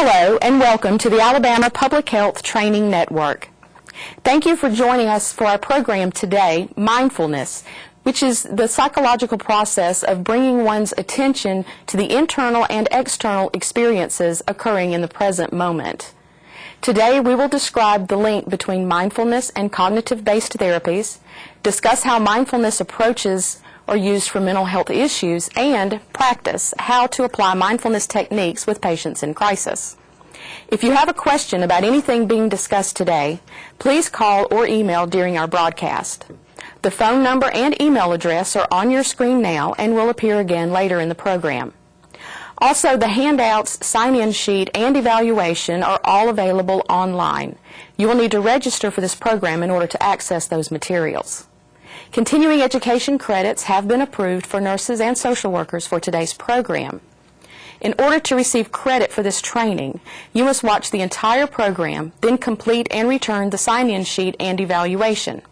Hello and welcome to the Alabama Public Health Training Network. Thank you for joining us for our program today, Mindfulness, which is the psychological process of bringing one's attention to the internal and external experiences occurring in the present moment. Today we will describe the link between mindfulness and cognitive-based therapies, discuss how mindfulness approaches are used for mental health issues, and practice how to apply mindfulness techniques with patients in crisis. If you have a question about anything being discussed today, please call or email during our broadcast. The phone number and email address are on your screen now and will appear again later in the program. Also, the handouts, sign-in sheet, and evaluation are all available online. You will need to register for this program in order to access those materials. Continuing education credits have been approved for nurses and social workers for today's program. In order to receive credit for this training, you must watch the entire program, then complete and return the sign-in sheet and evaluation.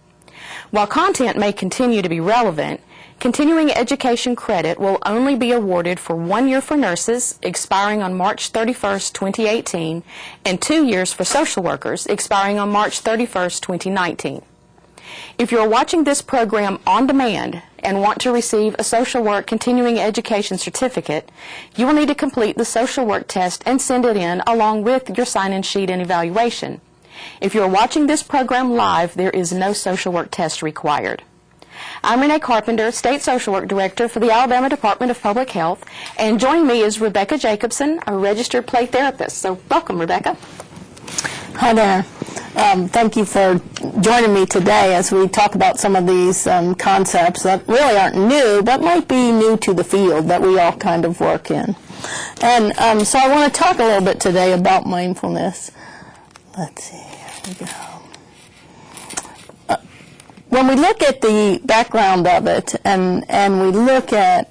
While content may continue to be relevant, continuing education credit will only be awarded for 1 year for nurses, expiring on March 31st, 2018, and 2 years for social workers, expiring on March 31st, 2019. If you are watching this program on demand and want to receive a social work continuing education certificate, you will need to complete the social work test and send it in along with your sign-in sheet and evaluation. If you are watching this program live, there is no social work test required. I'm Renee Carpenter, State Social Work Director for the Alabama Department of Public Health, and joining me is Rebecca Jacobson, a registered play therapist. So welcome, Rebecca. Hi there. Thank you for joining me today as we talk about some of these concepts that really aren't new, but might be new to the field that we all kind of work in. And so I want to talk a little bit today about mindfulness. Let's see, here we go. When we look at the background of it and we look at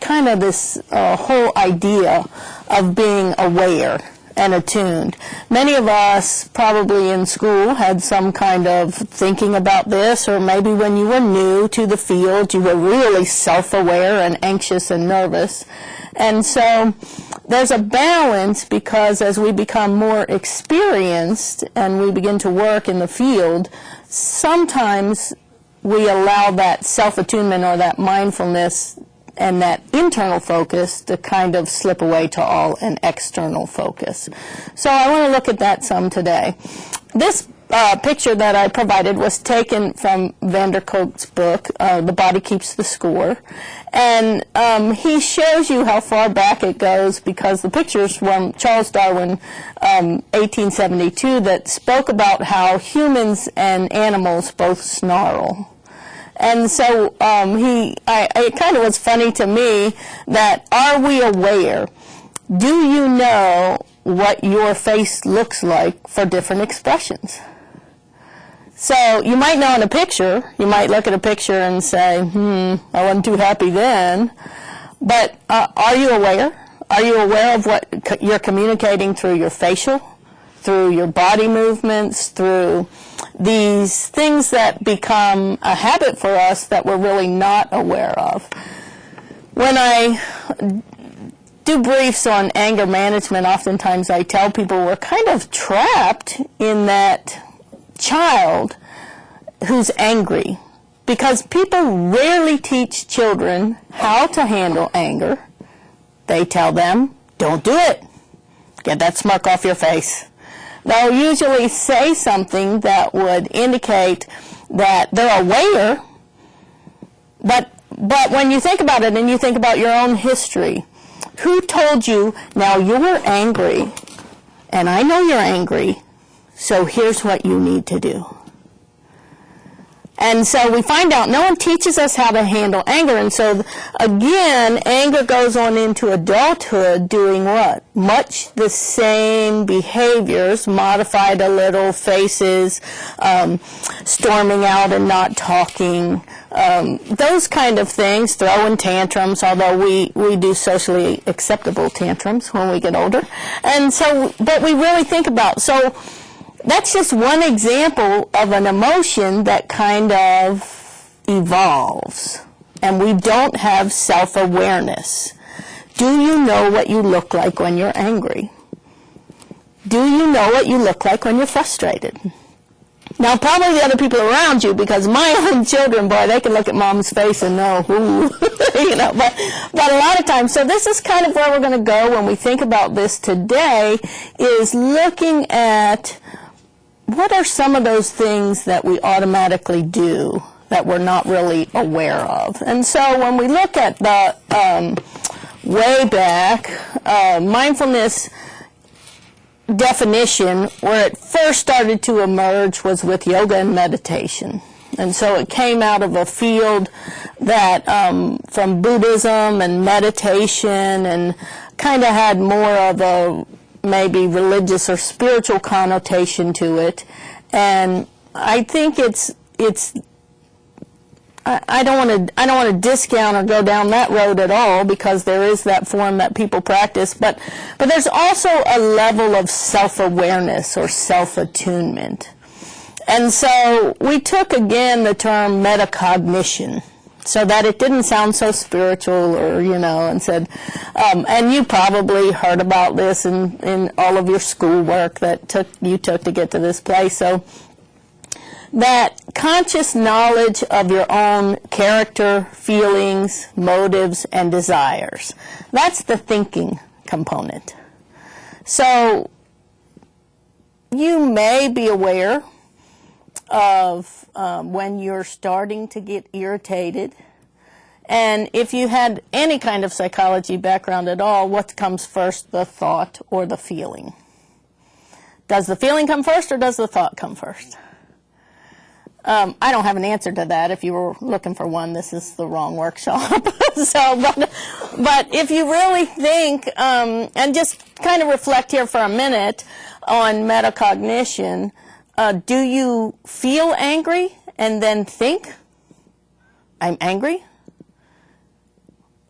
kind of this whole idea of being aware and attuned. Many of us probably in school had some kind of thinking about this, or maybe when you were new to the field you were really self-aware and anxious and nervous. And so there's a balance, because as we become more experienced and we begin to work in the field, sometimes we allow that self-attunement or that mindfulness and that internal focus to kind of slip away to all an external focus. So I want to look at that some today. This picture that I provided was taken from Vanderkolk's book, The Body Keeps the Score. And he shows you how far back it goes, because the picture's from Charles Darwin, 1872, that spoke about how humans and animals both snarl. And so it kind of was funny to me that, are we aware? Do you know what your face looks like for different expressions? So you might know in a picture, you might look at a picture and say, I wasn't too happy then. But are you aware? Are you aware of what you're communicating through your facial, through your body movements, through these things that become a habit for us that we're really not aware of? When I do briefs on anger management, oftentimes I tell people we're kind of trapped in that child who's angry, because people rarely teach children how to handle anger. They tell them, don't do it. Get that smirk off your face. They'll usually say something that would indicate that they're aware, but when you think about it and you think about your own history, who told you, now you're angry, and I know you're angry, so here's what you need to do? And so we find out no one teaches us how to handle anger. And so, again, anger goes on into adulthood doing what? Much the same behaviors, modified a little, faces, storming out and not talking, those kind of things, throwing tantrums, although we do socially acceptable tantrums when we get older. And so, but we really think about, so that's just one example of an emotion that kind of evolves, and we don't have self-awareness Do you know what you look like when you're angry? Do you know what you look like when you're frustrated? Now, probably the other people around you, because my own children, boy, they can look at mom's face and know who, but a lot of times, so this is kind of where we're going to go when we think about this today, is looking at what are some of those things that we automatically do that we're not really aware of. And so when we look at the way back, mindfulness definition, where it first started to emerge was with yoga and meditation. And so it came out of a field that from Buddhism and meditation, and kind of had more of a maybe religious or spiritual connotation to it. And I think I don't want to discount or go down that road at all, because there is that form that people practice, but there's also a level of self-awareness or self-attunement. And so we took again the term metacognition, so that it didn't sound so spiritual, or and said, and you probably heard about this in all of your schoolwork that you took to get to this place. So that conscious knowledge of your own character, feelings, motives, and desires. That's the thinking component. So you may be aware of when you're starting to get irritated. And if you had any kind of psychology background at all, what comes first, the thought or the feeling? Does the feeling come first, or does the thought come first? I don't have an answer to that. If you were looking for one, this is the wrong workshop. But if you really think, and just kind of reflect here for a minute on metacognition, do you feel angry and then think, I'm angry?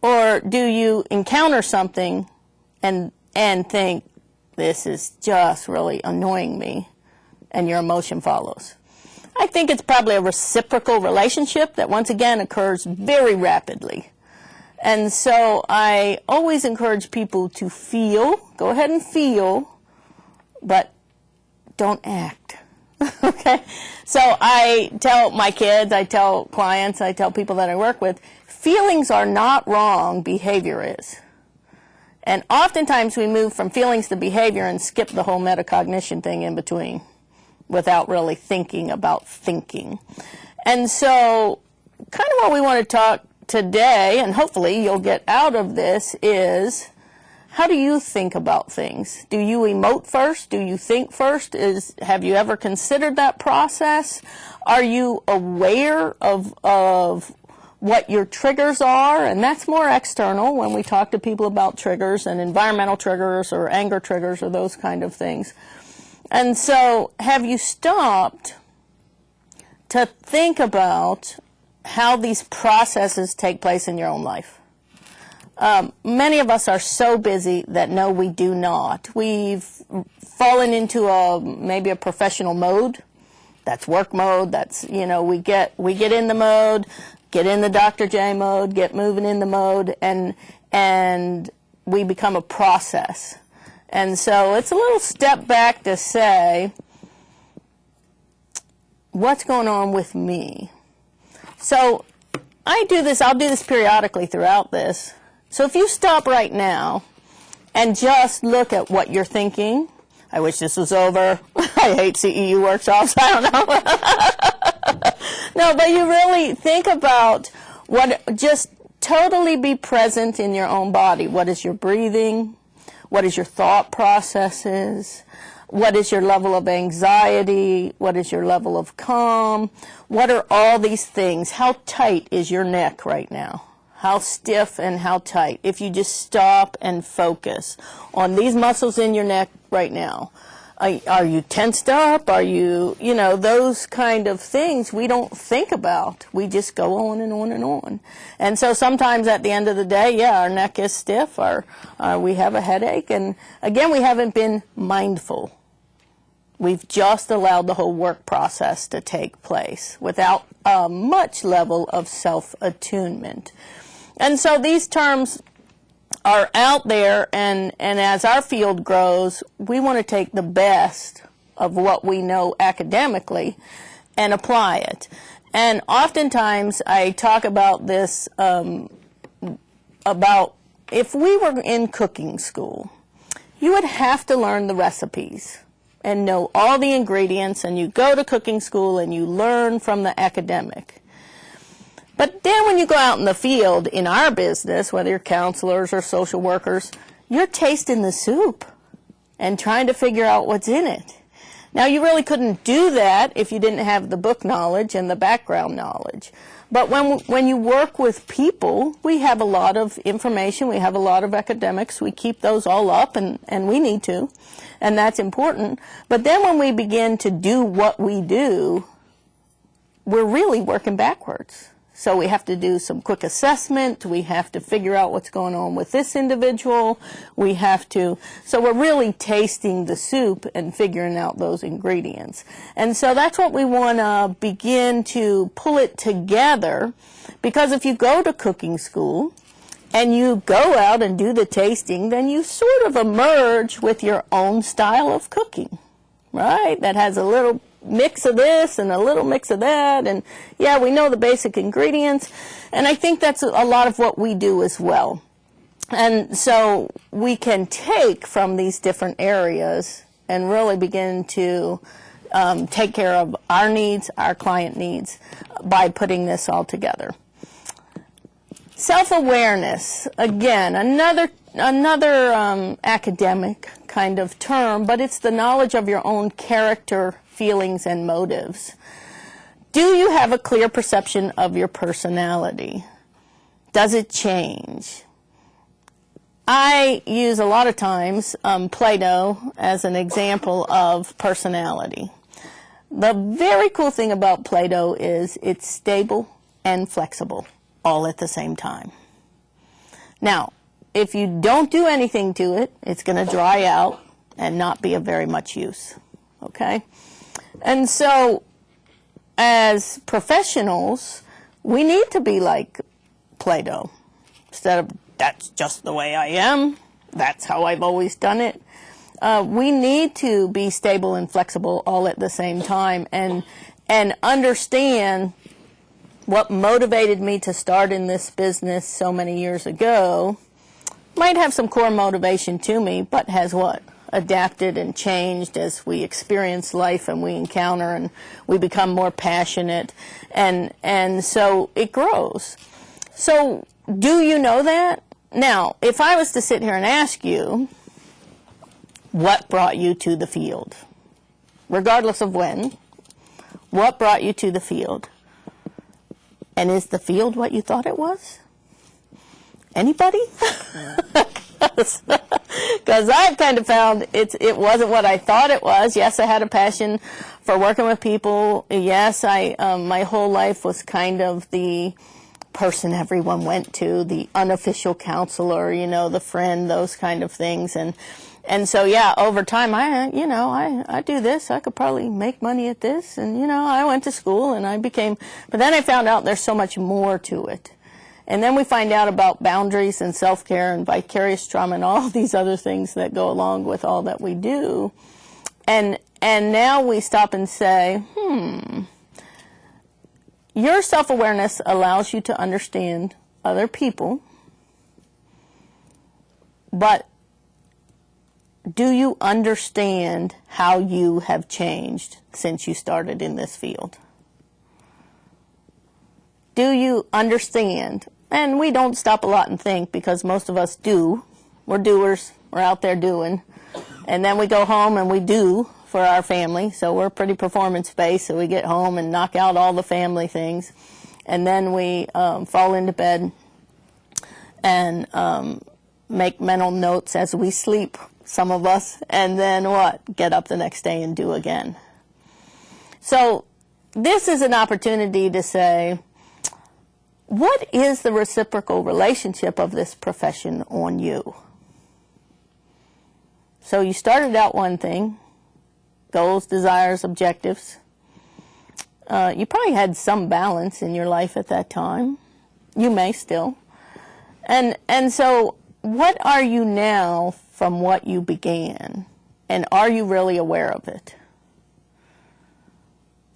Or do you encounter something and think, this is just really annoying me, and your emotion follows? I think it's probably a reciprocal relationship that, once again, occurs very rapidly. And so I always encourage people to feel, go ahead and feel, but don't act. Okay? So I tell my kids, I tell clients, I tell people that I work with, feelings are not wrong, behavior is. And oftentimes we move from feelings to behavior and skip the whole metacognition thing in between, without really thinking about thinking. And so kind of what we want to talk today, and hopefully you'll get out of this, is how do you think about things? Do you emote first? Do you think first? Have you ever considered that process? Are you aware of what your triggers are? And that's more external when we talk to people about triggers and environmental triggers or anger triggers or those kind of things. And so, have you stopped to think about how these processes take place in your own life? Many of us are so busy that no, we do not. We've fallen into maybe a professional mode. That's work mode. That's, we get in the mode, get in the Dr. J mode, get moving in the mode, and we become a process. And so it's a little step back to say, what's going on with me? So I'll do this periodically throughout this. So if you stop right now and just look at what you're thinking, I wish this was over. I hate CEU workshops. I don't know. No, but you really think about just totally be present in your own body. What is your breathing? What is your thought processes? What is your level of anxiety? What is your level of calm? What are all these things? How tight is your neck right now? How stiff and how tight? If you just stop and focus on these muscles in your neck right now. Are you tensed up? Are you, those kind of things we don't think about. We just go on and on and on. And so sometimes at the end of the day, our neck is stiff, or we have a headache. And again, we haven't been mindful. We've just allowed the whole work process to take place without much level of self-attunement. And so these terms are out there, and as our field grows, we want to take the best of what we know academically and apply it. And oftentimes I talk about this, about if we were in cooking school, you would have to learn the recipes and know all the ingredients, and you go to cooking school and you learn from the academic. But then when you go out in the field, in our business, whether you're counselors or social workers, you're tasting the soup and trying to figure out what's in it. Now, you really couldn't do that if you didn't have the book knowledge and the background knowledge. But when you work with people, we have a lot of information, we have a lot of academics, we keep those all up, and we need to, and that's important. But then when we begin to do what we do, we're really working backwards. So we have to do some quick assessment. We have to figure out what's going on with this individual. So we're really tasting the soup and figuring out those ingredients. And so that's what we want to begin to pull it together, because if you go to cooking school and you go out and do the tasting, then you sort of emerge with your own style of cooking, right? That has a little mix of this and a little mix of that, and yeah, we know the basic ingredients, and I think that's a lot of what we do as well. And so we can take from these different areas and really begin to take care of our needs, our client needs, by putting this all together. Self-awareness, again, another academic kind of term, but it's the knowledge of your own character, feelings, and motives. Do you have a clear perception of your personality? Does it change? I use a lot of times Plato as an example of personality. The very cool thing about Plato is it's stable and flexible all at the same time. Now, if you don't do anything to it, it's going to dry out and not be of very much use. Okay? And so, as professionals, we need to be like Plato. Instead of, that's just the way I am, that's how I've always done it. We need to be stable and flexible all at the same time, and understand what motivated me to start in this business so many years ago might have some core motivation to me, but has what? Adapted and changed as we experience life and we encounter and we become more passionate, and so it grows. So do you know that? Now, if I was to sit here and ask you, what brought you to the field? Regardless of when, what brought you to the field? And is the field what you thought it was? Anybody? Because I've kind of found it wasn't what I thought it was. Yes, I had a passion for working with people. Yes, my whole life was kind of the person everyone went to, the unofficial counselor, the friend, those kind of things. And so, yeah, over time, I do this. I could probably make money at this. And, I went to school and but then I found out there's so much more to it. And then we find out about boundaries and self-care and vicarious trauma and all these other things that go along with all that we do. And now we stop and say, your self-awareness allows you to understand other people, but do you understand how you have changed since you started in this field? Do you understand? And we don't stop a lot and think, because most of us do. We're doers. We're out there doing. And then we go home and we do for our family. So we're pretty performance-based. So we get home and knock out all the family things. And then we fall into bed and make mental notes as we sleep, some of us. And then what? Get up the next day and do again. So this is an opportunity to say, what is the reciprocal relationship of this profession on you? So you started out one thing, goals, desires, objectives. You probably had some balance in your life at that time. You may still. And so what are you now from what you began? And are you really aware of it?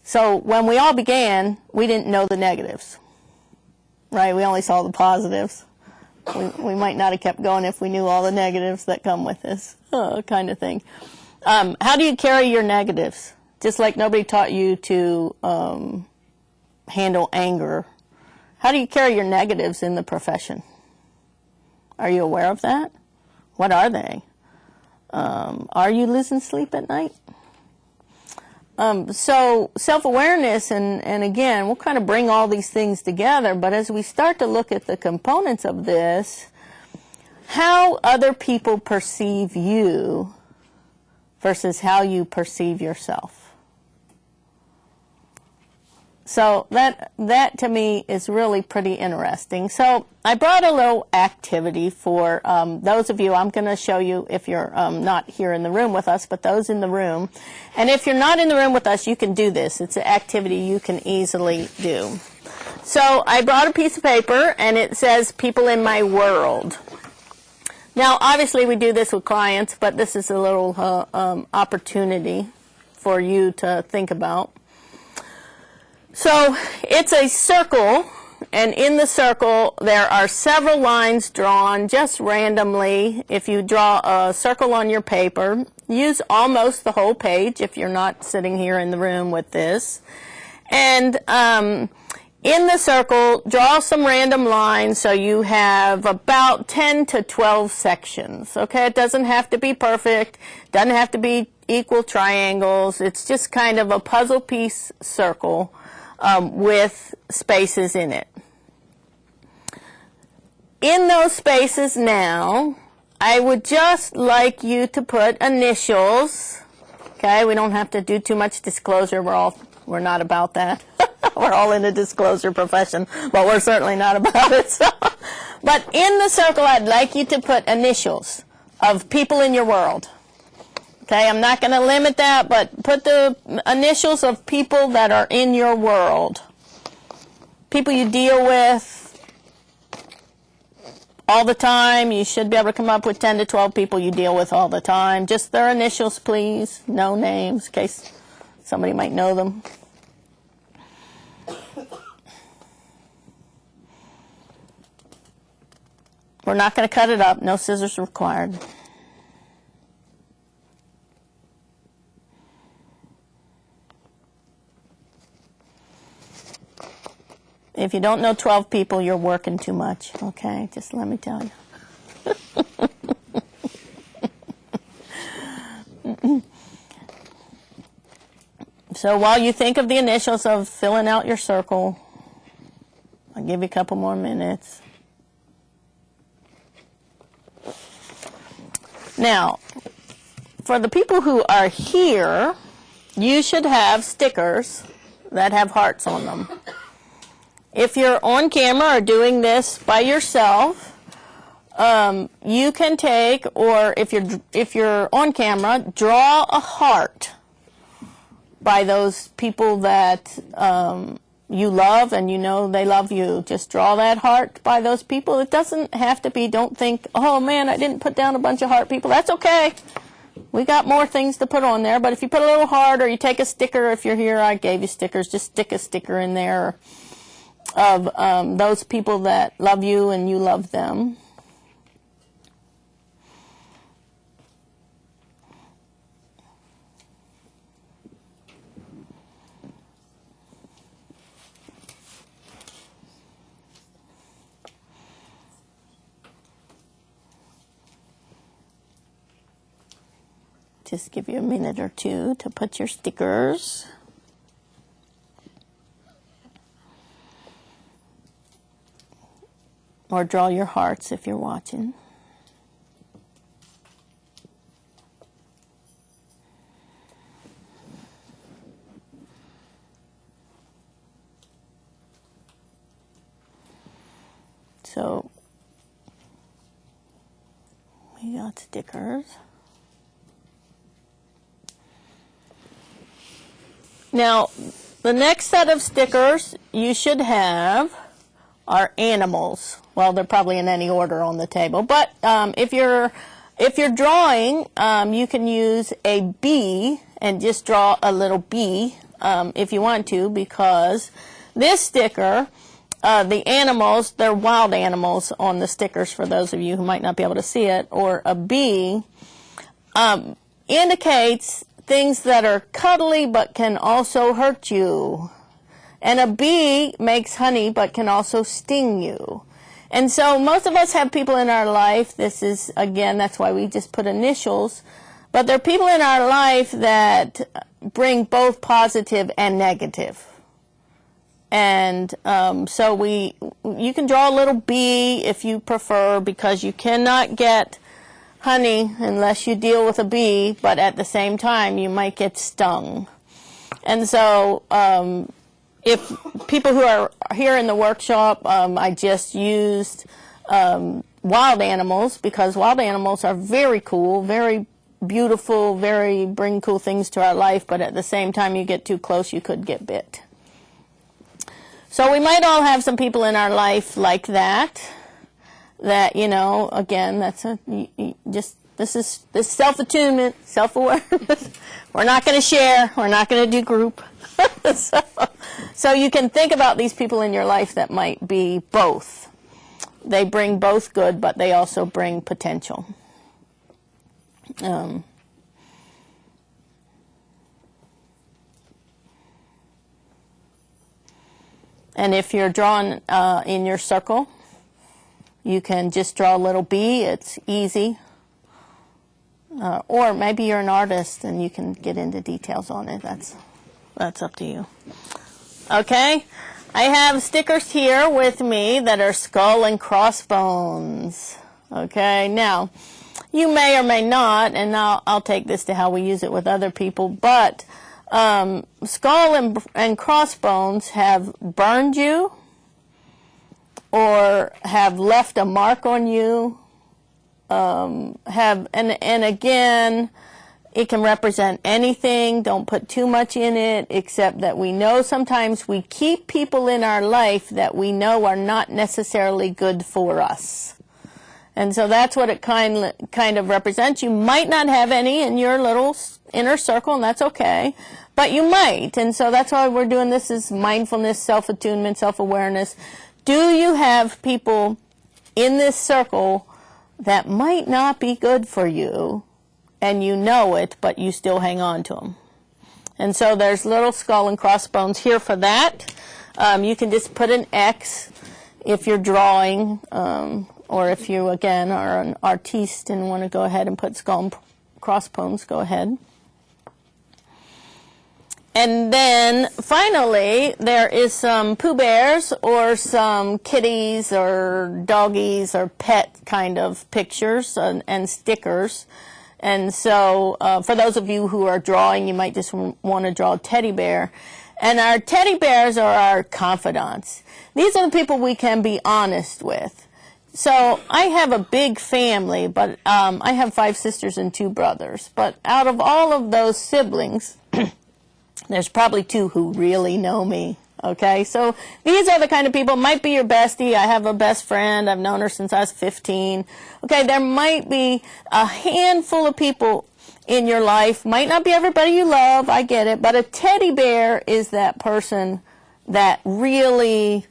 So when we all began, we didn't know the negatives, right? We only saw the positives. We might not have kept going if we knew all the negatives that come with this kind of thing. How do you carry your negatives? Just like nobody taught you to handle anger. How do you carry your negatives in the profession? Are you aware of that? What are they? Are you losing sleep at night? So self-awareness, and again, we'll kind of bring all these things together, but as we start to look at the components of this, how other people perceive you versus how you perceive yourself. So that to me is really pretty interesting. So I brought a little activity for those of you. I'm going to show you if you're not here in the room with us, but those in the room. And if you're not in the room with us, you can do this. It's an activity you can easily do. So I brought a piece of paper, and it says, people in my world. Now, obviously, we do this with clients, but this is a little opportunity for you to think about. So it's a circle, and in the circle there are several lines drawn just randomly. If you draw a circle on your paper, use almost the whole page if you're not sitting here in the room with this. And in the circle, draw some random lines so you have about 10 to 12 sections. Okay, it doesn't have to be perfect, doesn't have to be equal triangles. It's just kind of a puzzle piece circle. With spaces in it. In those spaces now, I would just like you to put initials. Okay, we don't have to do too much disclosure. We're not about that. We're all in the disclosure profession, but we're certainly not about it. So. But in the circle, I'd like you to put initials of people in your world. Okay, I'm not going to limit that, but put the initials of people that are in your world. People you deal with all the time. You should be able to come up with 10 to 12 people you deal with all the time. Just their initials, please. No names, in case somebody might know them. We're not going to cut it up. No scissors required. If you don't know 12 people, you're working too much, okay? Just let me tell you. So while you think of the initials of filling out your circle, I'll give you a couple more minutes. Now, for the people who are here, you should have stickers that have hearts on them. If you're on camera or doing this by yourself, you can take, or if you're on camera, draw a heart by those people that you love and you know they love you. Just draw that heart by those people. It doesn't have to be, don't think, oh man, I didn't put down a bunch of heart people. That's okay. We got more things to put on there, but if you put a little heart, or you take a sticker, if you're here, I gave you stickers, just stick a sticker in there of those people that love you and you love them. Just give you a minute or two to put your stickers. Or draw your hearts if you're watching. So, we got stickers. Now, the next set of stickers you should have are animals. well, they're probably in any order on the table. But if you're drawing, you can use a bee and just draw a little bee if you want to, because this sticker, the animals, they're wild animals on the stickers for those of you who might not be able to see it, or a bee indicates things that are cuddly but can also hurt you. And a bee makes honey but can also sting you. And so most of us have people in our life, this is, again, that's why we just put initials, but there are people in our life that bring both positive and negative. And so you can draw a little bee if you prefer, because you cannot get honey unless you deal with a bee, but at the same time you might get stung. And so if people who are here in the workshop, I just used wild animals, because wild animals are very cool, very beautiful, bring cool things to our life, but at the same time you get too close, you could get bit. So we might all have some people in our life like that, you know, again, that's this is self-attunement, self-awareness. We're not going to share, we're not going to do group. So you can think about these people in your life that might be both. They bring both good, but they also bring potential. And if you're drawing in your circle, you can just draw a little bee. It's easy. Or maybe you're an artist and you can get into details on it. That's up to you. Okay, I have stickers here with me that are skull and crossbones. Okay, now you may or may not, and I'll take this to how we use it with other people, but skull and crossbones have burned you or have left a mark on you, and again, it can represent anything. Don't put too much in it, except that we know sometimes we keep people in our life that we know are not necessarily good for us. And so that's what it kind of represents. You might not have any in your little inner circle, and that's okay, but you might. And so that's why we're doing this, is mindfulness, self-attunement, self-awareness. Do you have people in this circle that might not be good for you, and you know it, but you still hang on to them? And so there's little skull and crossbones here for that. You can just put an X if you're drawing, or if you, again, are an artiste and want to go ahead and put skull and crossbones, go ahead. And then finally, there is some Pooh Bears or some kitties or doggies or pet kind of pictures and stickers. And so for those of you who are drawing, you might just want to draw a teddy bear. And our teddy bears are our confidants. These are the people we can be honest with. So I have a big family, but I have 5 sisters and 2 brothers. But out of all of those siblings, there's probably 2 who really know me. Okay, so these are the kind of people, might be your bestie. I have a best friend. I've known her since I was 15. Okay, there might be a handful of people in your life. Might not be everybody you love, I get it, but a teddy bear is that person that really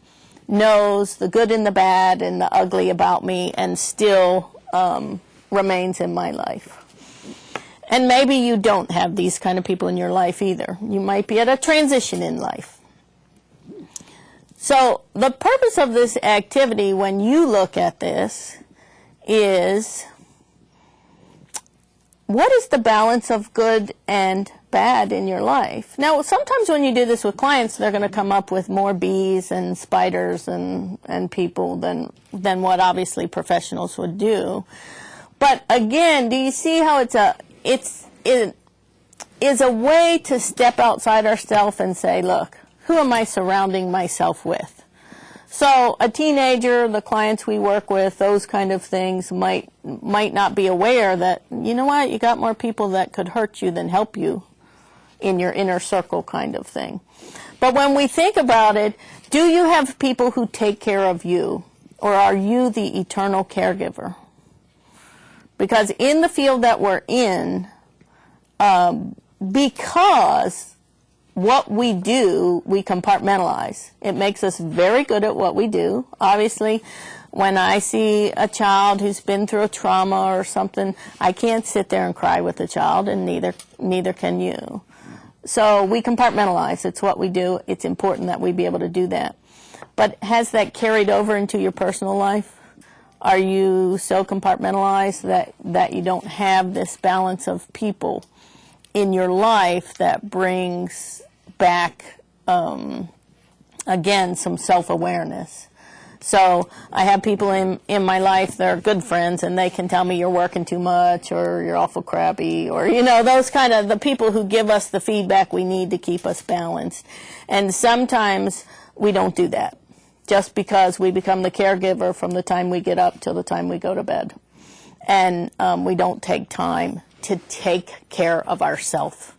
knows the good and the bad and the ugly about me and still remains in my life. And maybe you don't have these kind of people in your life either. You might be at a transition in life. So the purpose of this activity, when you look at this, is what is the balance of good and bad in your life? Now, sometimes when you do this with clients, they're going to come up with more bees and spiders and people than what obviously professionals would do. But again, do you see how it is a way to step outside ourselves and say, look, who am I surrounding myself with? So a teenager, the clients we work with, those kind of things might not be aware that, you know what, you got more people that could hurt you than help you in your inner circle kind of thing. But when we think about it, do you have people who take care of you? or are you the eternal caregiver? Because in the field that we're in, because what we do, we compartmentalize. It makes us very good at what we do. Obviously, when I see a child who's been through a trauma or something, I can't sit there and cry with the child, and neither can you. So we compartmentalize. It's what we do. It's important that we be able to do that. But has that carried over into your personal life? Are you so compartmentalized that you don't have this balance of people in your life that brings back, again, some self-awareness? So I have people in my life that are good friends, and they can tell me you're working too much, or you're awful crappy, or, you know, those kind of the people who give us the feedback we need to keep us balanced. And sometimes we don't do that, just because we become the caregiver from the time we get up till the time we go to bed. And we don't take time to take care of ourselves.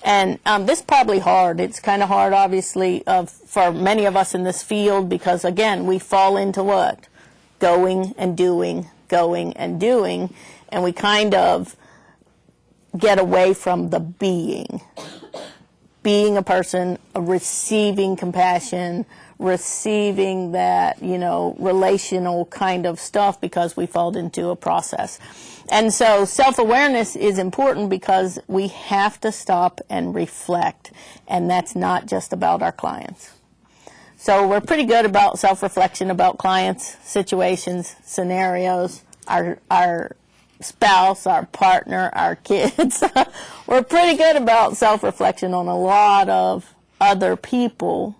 And this is probably hard. It's kind of hard, obviously, for many of us in this field, because, again, we fall into what? Going and doing, and we kind of get away from the being. Being a person, receiving compassion, receiving that, you know, relational kind of stuff, because we fall into a process. And so self-awareness is important because we have to stop and reflect, and that's not just about our clients. So we're pretty good about self-reflection about clients, situations, scenarios, our spouse, our partner, our kids. We're pretty good about self-reflection on a lot of other people.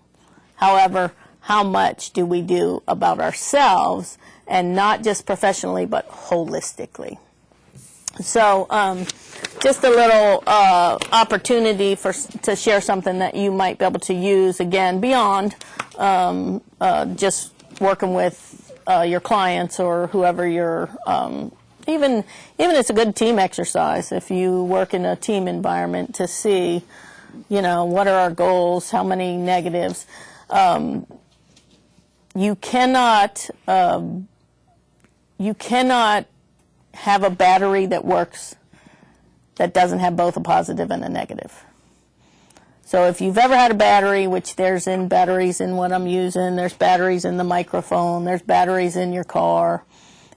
However, how much do we do about ourselves, and not just professionally, but holistically? So just a little opportunity to share something that you might be able to use, again, beyond just working with your clients or whoever you're, even it's a good team exercise if you work in a team environment to see, you know, what are our goals, how many negatives. You cannot have a battery that works that doesn't have both a positive and a negative. So if you've ever had a battery, which there's in batteries in what I'm using, there's batteries in the microphone, there's batteries in your car.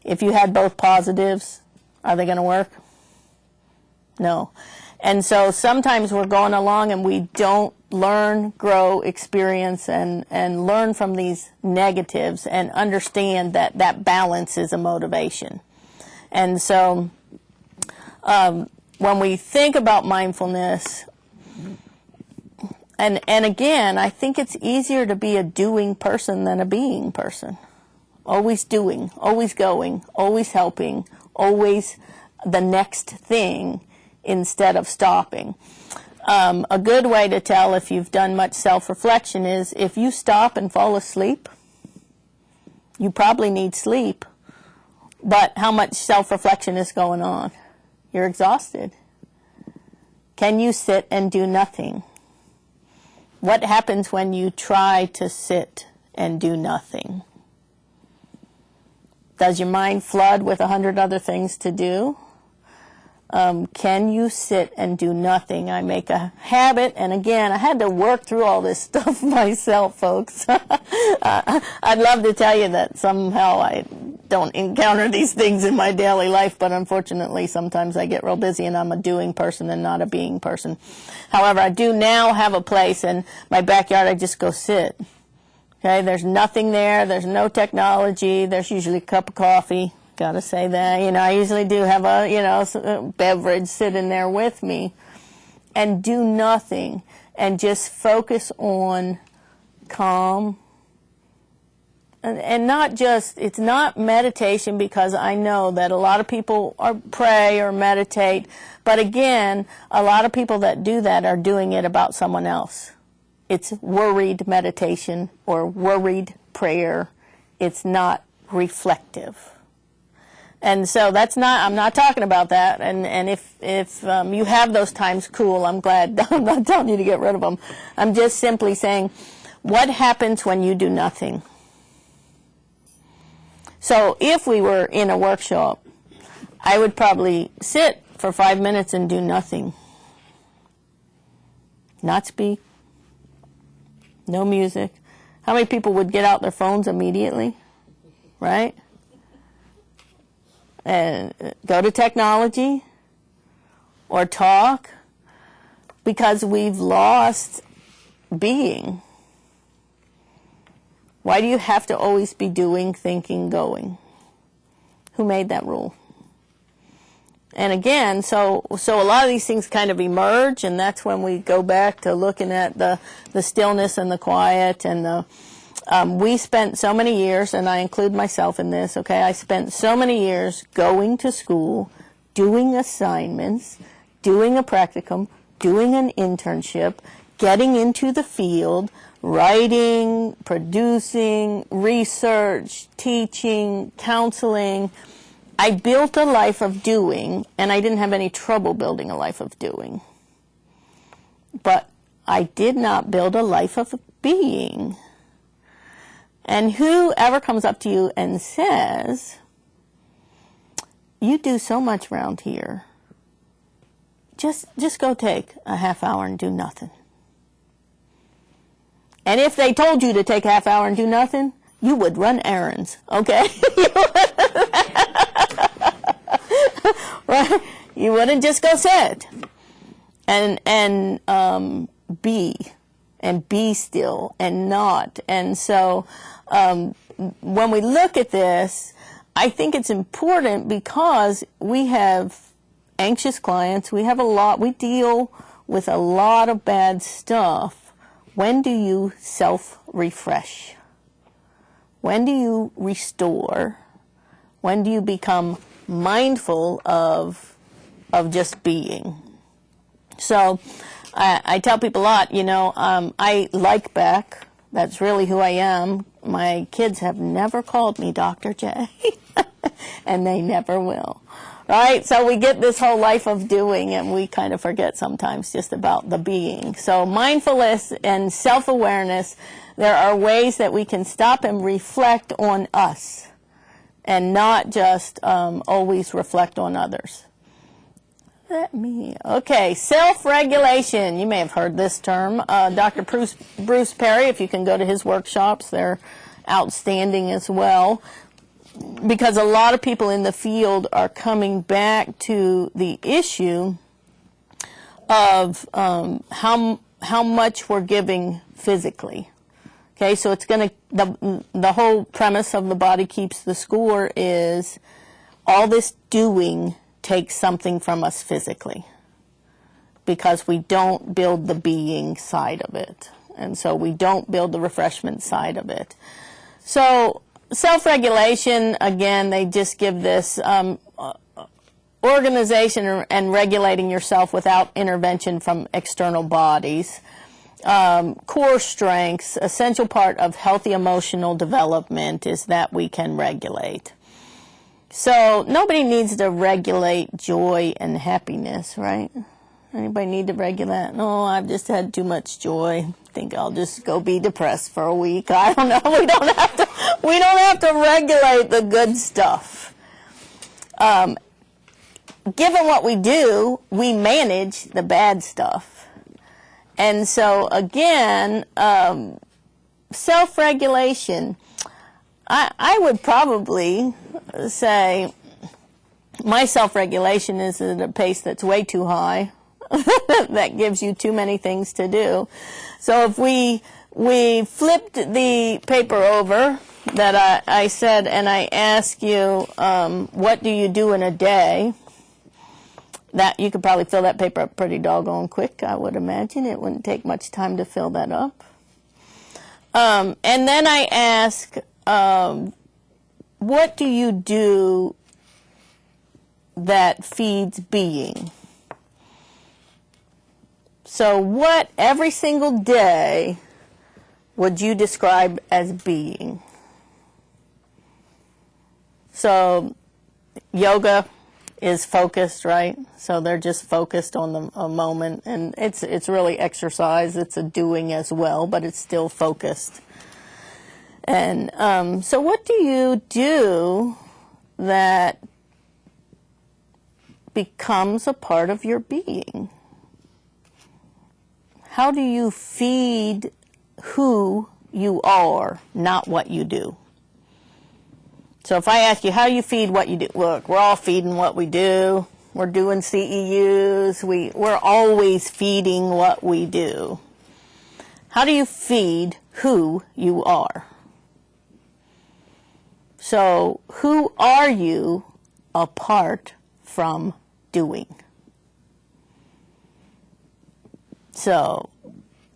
If you had both positives, are they going to work? No. And so sometimes we're going along and we don't learn, grow, experience, and learn from these negatives and understand that that balance is a motivation. And so when we think about mindfulness, and again, I think it's easier to be a doing person than a being person. Always doing, always going, always helping, always the next thing instead of stopping. A good way to tell if you've done much self-reflection is if you stop and fall asleep, you probably need sleep. But how much self-reflection is going on? You're exhausted. Can you sit and do nothing? What happens when you try to sit and do nothing? Does your mind flood with 100 other things to do? Can you sit and do nothing? I make a habit, and again, I had to work through all this stuff myself, folks. I'd love to tell you that somehow I don't encounter these things in my daily life, but unfortunately sometimes I get real busy and I'm a doing person and not a being person. However, I do now have a place in my backyard. I just go sit. Okay, there's nothing there. There's no technology. There's usually a cup of coffee. Gotta say that. You know, I usually do have a beverage sitting there with me, and do nothing and just focus on calm. And not just, it's not meditation, because I know that a lot of people pray or meditate, but again, a lot of people that do that are doing it about someone else. It's worried meditation or worried prayer. It's not reflective. And so that's not, I'm not talking about that. And if you have those times, cool, I'm glad. I'm not telling you to get rid of them. I'm just simply saying, what happens when you do nothing? So if we were in a workshop, I would probably sit for 5 minutes and do nothing. Not speak. No music. How many people would get out their phones immediately? Right? And go to technology or talk, because we've lost being. Why do you have to always be doing, thinking, going? Who made that rule? And again, so a lot of these things kind of emerge, and that's when we go back to looking at the stillness and the quiet. And we spent so many years, and I include myself in this, okay? I spent so many years going to school, doing assignments, doing a practicum, doing an internship, getting into the field, writing, producing, research, teaching, counseling. I built a life of doing, and I didn't have any trouble building a life of doing. But I did not build a life of being. And whoever comes up to you and says, you do so much around here, just go take a half hour and do nothing. And if they told you to take a half hour and do nothing, you would run errands, okay? Right? You wouldn't just go sit and be still and not. And so when we look at this, I think it's important because we have anxious clients. We deal with a lot of bad stuff. When do you self-refresh? When do you restore? When do you become mindful of just being? So I tell people a lot, I like back. That's really who I am. My kids have never called me Dr. J, and they never will. Right? So we get this whole life of doing, and we kind of forget sometimes just about the being. So mindfulness and self-awareness, there are ways that we can stop and reflect on us and not just always reflect on others. Okay, self-regulation. You may have heard this term. Dr. Bruce Perry, if you can go to his workshops, they're outstanding as well. Because a lot of people in the field are coming back to the issue of how much we're giving physically. Okay, so it's going to, the whole premise of the body keeps the score is all this doing takes something from us physically because we don't build the being side of it. And so we don't build the refreshment side of it. So self-regulation, again, they just give this organization and regulating yourself without intervention from external bodies. Core strengths, essential part of healthy emotional development is that we can regulate. So nobody needs to regulate joy and happiness, right? Anybody need to regulate? No, I've just had too much joy. I think I'll just go be depressed for a week. I don't know. We don't have to regulate the good stuff. Given what we do, we manage the bad stuff. And so again, self-regulation, I would probably say my self-regulation is at a pace that's way too high. That gives you too many things to do. So if we flipped the paper over that I said, and I ask you, what do you do in a day? That you could probably fill that paper up pretty doggone quick, I would imagine. It wouldn't take much time to fill that up. And then I ask, what do you do that feeds being? So what every single day would you describe as being? So yoga is focused, right? So they're just focused on a moment, and it's really exercise. It's a doing as well, but it's still focused. And so what do you do that becomes a part of your being? How do you feed who you are, not what you do? So if I ask you, how do you feed what you do? Look, we're all feeding what we do. We're doing CEUs. We're always feeding what we do. How do you feed who you are? So who are you apart from doing? So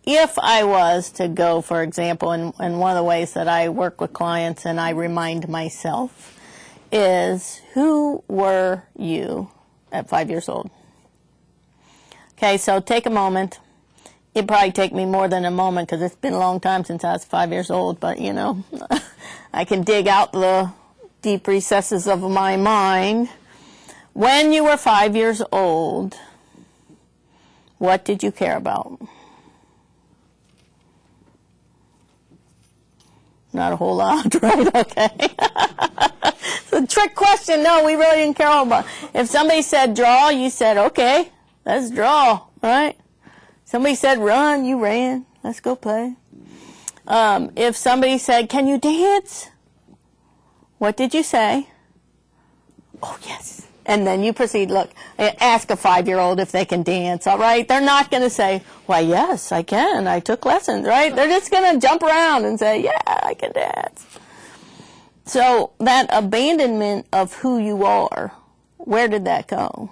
if I was to go, for example, and one of the ways that I work with clients and I remind myself is, who were you at 5 years old? Okay, so take a moment. It'd probably take me more than a moment because it's been a long time since I was 5 years old, but you know, I can dig out the deep recesses of my mind. When you were 5 years old, what did you care about? Not a whole lot, right? Okay. It's a trick question. No, we really didn't care about. If somebody said draw, you said, okay, let's draw, right? Somebody said run, you ran. Let's go play. If somebody said, can you dance? What did you say? Oh, yes. And then you proceed, look, ask a 5-year-old if they can dance, all right? They're not going to say, why, yes, I can. I took lessons, right? They're just going to jump around and say, yeah, I can dance. So that abandonment of who you are, where did that go?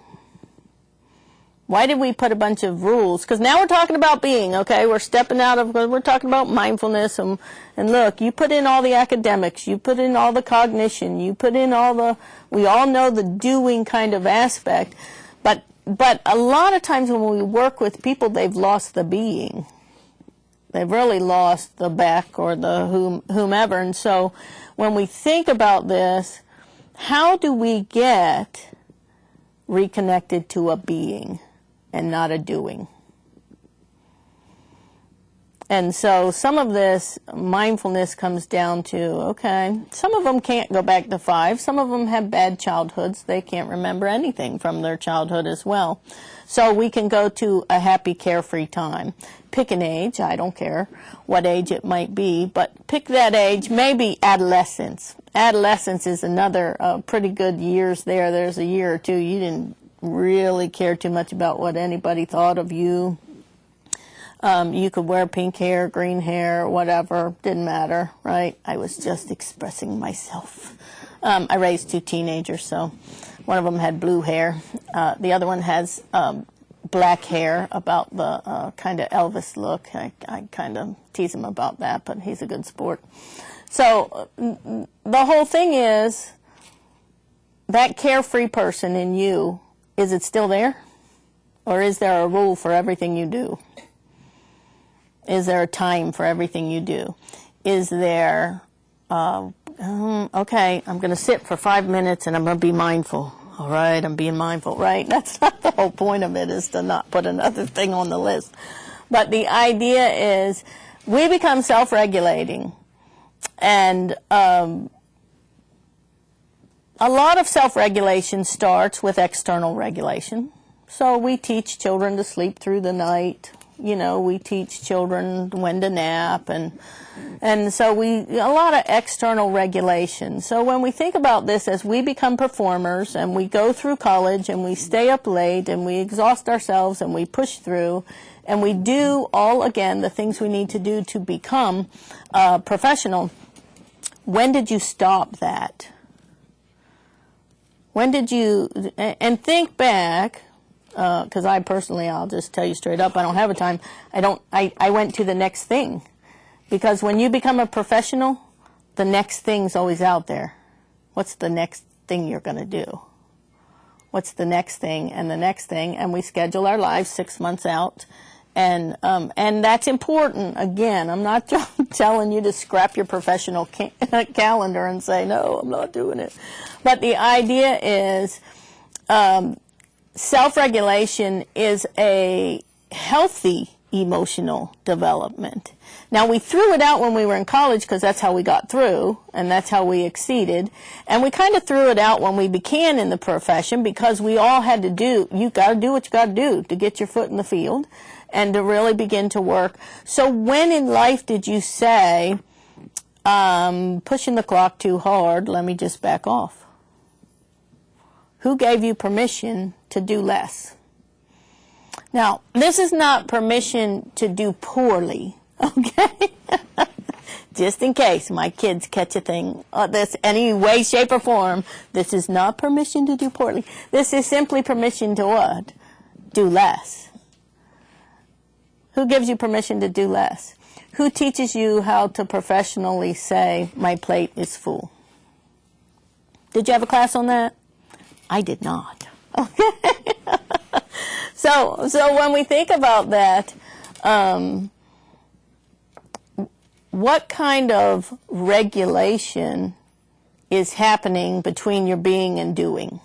Why did we put a bunch of rules? Because now we're talking about being, okay? We're stepping out of, we're talking about mindfulness. And look, you put in all the academics, you put in all the cognition, you put in all the, we all know the doing kind of aspect. But a lot of times when we work with people, they've lost the being. They've really lost the back or the whomever. And so when we think about this, how do we get reconnected to a being and not a doing? And so some of this mindfulness comes down to, okay, some of them can't go back to 5. Some of them have bad childhoods. They can't remember anything from their childhood as well. So we can go to a happy, carefree time. Pick an age. I don't care what age it might be, but pick that age, maybe adolescence. Adolescence is another pretty good years there. There's a year or two you didn't really care too much about what anybody thought of you. You could wear pink hair, green hair, whatever, didn't matter, right? I was just expressing myself. I raised 2 teenagers, so one of them had blue hair. The other one has black hair, about the kind of Elvis look. I kind of tease him about that, but he's a good sport. So the whole thing is, that carefree person in you, is it still there? Or is there a rule for everything you do? Is there a time for everything you do? Is there, okay, I'm going to sit for 5 minutes and I'm going to be mindful. All right, I'm being mindful, right? That's not the whole point of it, is to not put another thing on the list. But the idea is we become self-regulating. And a lot of self-regulation starts with external regulation. So we teach children to sleep through the night. You know, we teach children when to nap, and so a lot of external regulation. So when we think about this, as we become performers and we go through college and we stay up late and we exhaust ourselves and we push through and we do all, again, the things we need to do to become professional, when did you stop that? When did you, and think back, because I personally, I'll just tell you straight up, I don't have a time. I went to the next thing. Because when you become a professional, the next thing's always out there. What's the next thing you're going to do? What's the next thing and the next thing? And we schedule our lives 6 months out. And that's important. Again, I'm not telling you to scrap your professional calendar and say, no, I'm not doing it. But the idea is, self-regulation is a healthy emotional development. Now, we threw it out when we were in college because that's how we got through and that's how we exceeded. And we kind of threw it out when we began in the profession because we all had to do, you got to do what you got to do to get your foot in the field and to really begin to work. So when in life did you say, pushing the clock too hard, let me just back off? Who gave you permission to do less? Now, this is not permission to do poorly, okay? Just in case my kids catch a thing this any way, shape, or form, this is not permission to do poorly. This is simply permission to what? Do less. Who gives you permission to do less? Who teaches you how to professionally say, my plate is full? Did you have a class on that? I did not. Okay. So when we think about that, what kind of regulation is happening between your being and doing?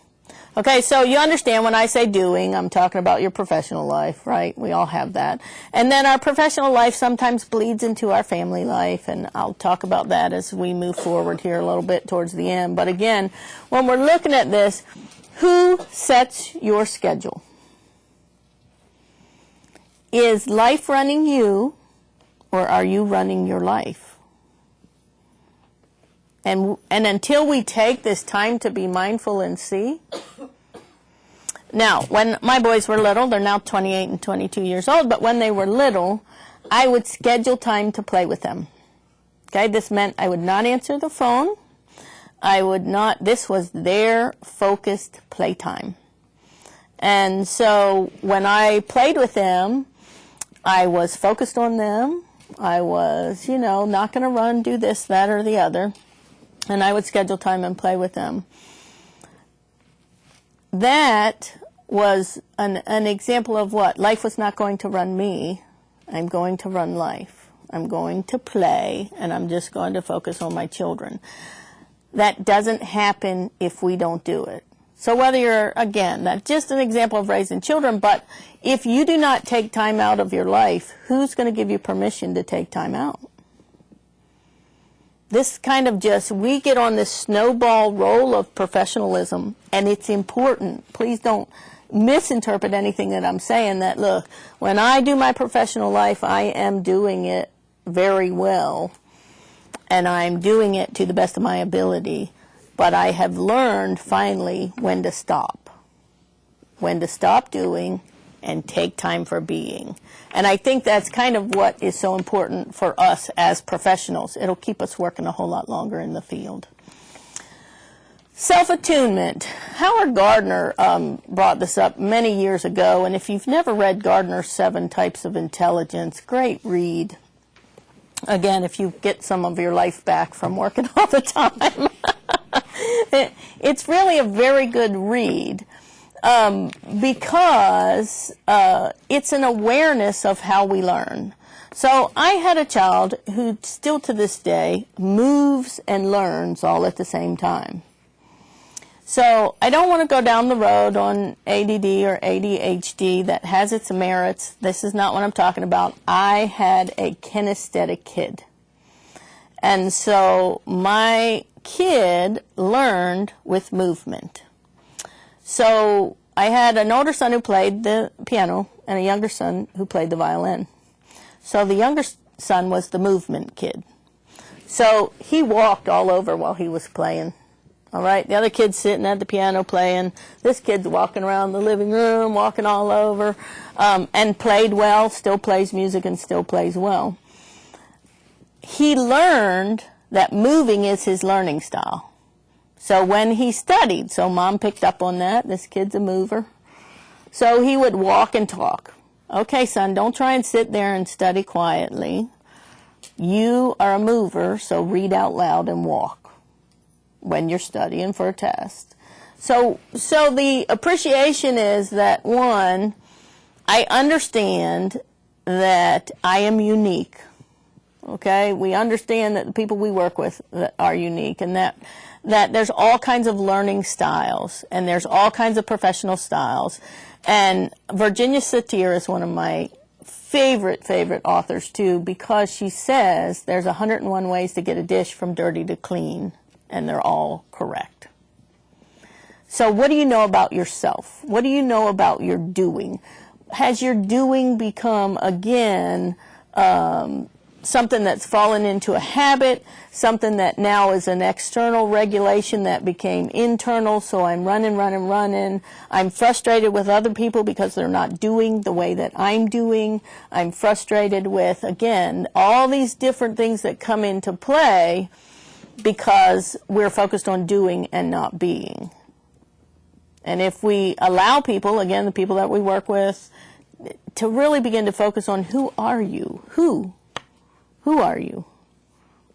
Okay, so you understand when I say doing, I'm talking about your professional life, right? We all have that. And then our professional life sometimes bleeds into our family life, and I'll talk about that as we move forward here a little bit towards the end. But again, when we're looking at this, who sets your schedule? Is life running you, or are you running your life? And until we take this time to be mindful and see. Now, when my boys were little, they're now 28 and 22 years old, but when they were little, I would schedule time to play with them. Okay, this meant I would not answer the phone. I would not, this was their focused playtime. And so when I played with them, I was focused on them. I was, not going to run, do this, that, or the other. And I would schedule time and play with them. That was an example of what? Life was not going to run me. I'm going to run life. I'm going to play, and I'm just going to focus on my children. That doesn't happen if we don't do it. So whether you're, again, that's just an example of raising children, but if you do not take time out of your life, who's going to give you permission to take time out? This kind of we get on this snowball roll of professionalism, and it's important. Please don't misinterpret anything that I'm saying, that, look, when I do my professional life, I am doing it very well, and I'm doing it to the best of my ability. But I have learned finally when to stop doing and take time for being. And I think that's kind of what is so important for us as professionals. It'll keep us working a whole lot longer in the field. Self-attunement. Howard Gardner brought this up many years ago, and if you've never read Gardner's 7 Types of Intelligence, great read. Again, if you get some of your life back from working all the time. It's really a very good read because it's an awareness of how we learn. So I had a child who still to this day moves and learns all at the same time. So I don't want to go down the road on ADD or ADHD. That has its merits. This is not what I'm talking about. I had a kinesthetic kid. And so my kid learned with movement. So I had an older son who played the piano and a younger son who played the violin. So the younger son was the movement kid. So he walked all over while he was playing. All right, the other kid's sitting at the piano playing. This kid's walking around the living room, walking all over, and played well, still plays music and still plays well. He learned that moving is his learning style. So when he studied, so mom picked up on that, this kid's a mover. So he would walk and talk. Okay, son, don't try and sit there and study quietly. You are a mover, so read out loud and walk when you're studying for a test. So the appreciation is that, one, I understand that I am unique. Okay, we understand that the people we work with are unique, and that there's all kinds of learning styles, and there's all kinds of professional styles. And Virginia Satir is one of my favorite authors too, because she says there's 101 ways to get a dish from dirty to clean, and they're all correct. So what do you know about yourself? What do you know about your doing? Has your doing become, again, something that's fallen into a habit, something that now is an external regulation that became internal, so I'm running. I'm frustrated with other people because they're not doing the way that I'm doing. I'm frustrated with, again, all these different things that come into play because we're focused on doing and not being. And if we allow people, again, the people that we work with, to really begin to focus on who are you? Who are you?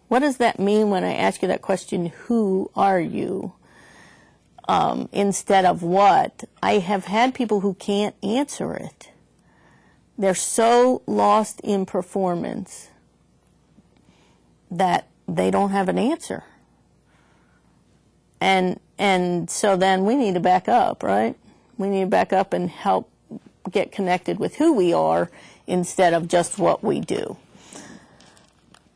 What does that mean when I ask you that question, who are you? Instead of what? I have had people who can't answer it. They're so lost in performance that they don't have an answer. And so then we need to back up, right? We need to back up and help get connected with who we are instead of just what we do.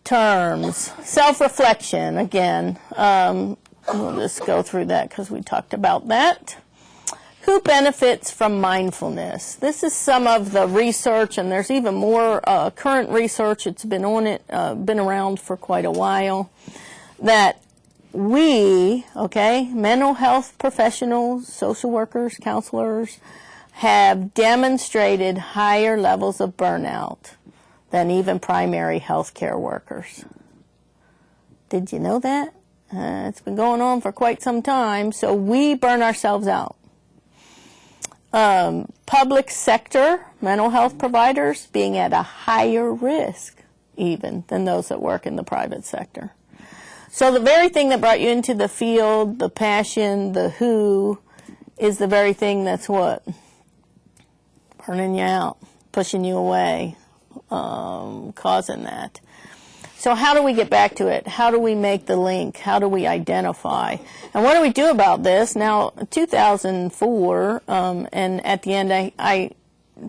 Terms. Self-reflection, again. We'll just go through that because we talked about that. Who benefits from mindfulness? This is some of the research, and there's even more current research. It's been been around for quite a while. That we, mental health professionals, social workers, counselors, have demonstrated higher levels of burnout than even primary health care workers. Did you know that? It's been going on for quite some time, so we burn ourselves out. Public sector mental health providers being at a higher risk even than those that work in the private sector. So the very thing that brought you into the field, the passion, the who, is the very thing that's what? Burning you out, pushing you away, causing that. So how do we get back to it? How do we make the link? How do we identify? And what do we do about this? Now, 2004, and at the end I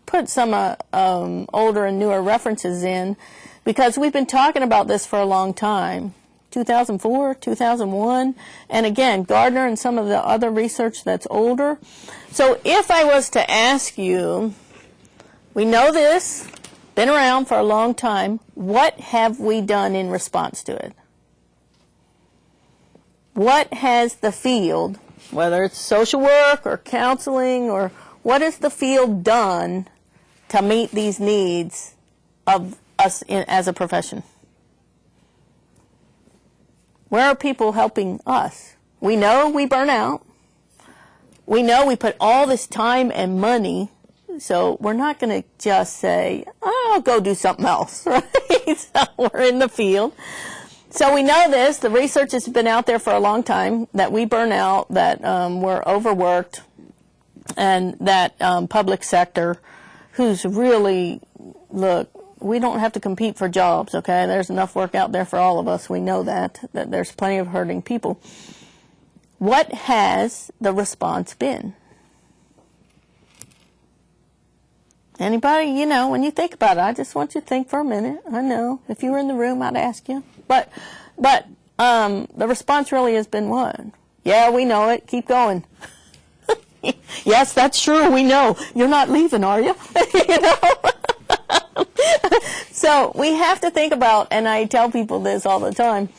put some older and newer references in because we've been talking about this for a long time. 2004, 2001, and again, Gardner and some of the other research that's older. So if I was to ask you, we know this, been around for a long time, what have we done in response to it? What has the field, whether it's social work or counseling, or what has the field done to meet these needs of us as a profession? Where are people helping us? We know we burn out. We know we put all this time and money, so we're not going to just say, oh, I'll go do something else, right? So we're in the field. So we know this. The research has been out there for a long time that we burn out, that we're overworked, and that public sector, who's really, look, we don't have to compete for jobs, okay? There's enough work out there for all of us. We know that there's plenty of hurting people. What has the response been? Anybody, when you think about it, I just want you to think for a minute. I know, if you were in the room, I'd ask you. But the response really has been what? Yeah, we know it. Keep going. Yes, that's true. We know. You're not leaving, are you? So we have to think about, and I tell people this all the time,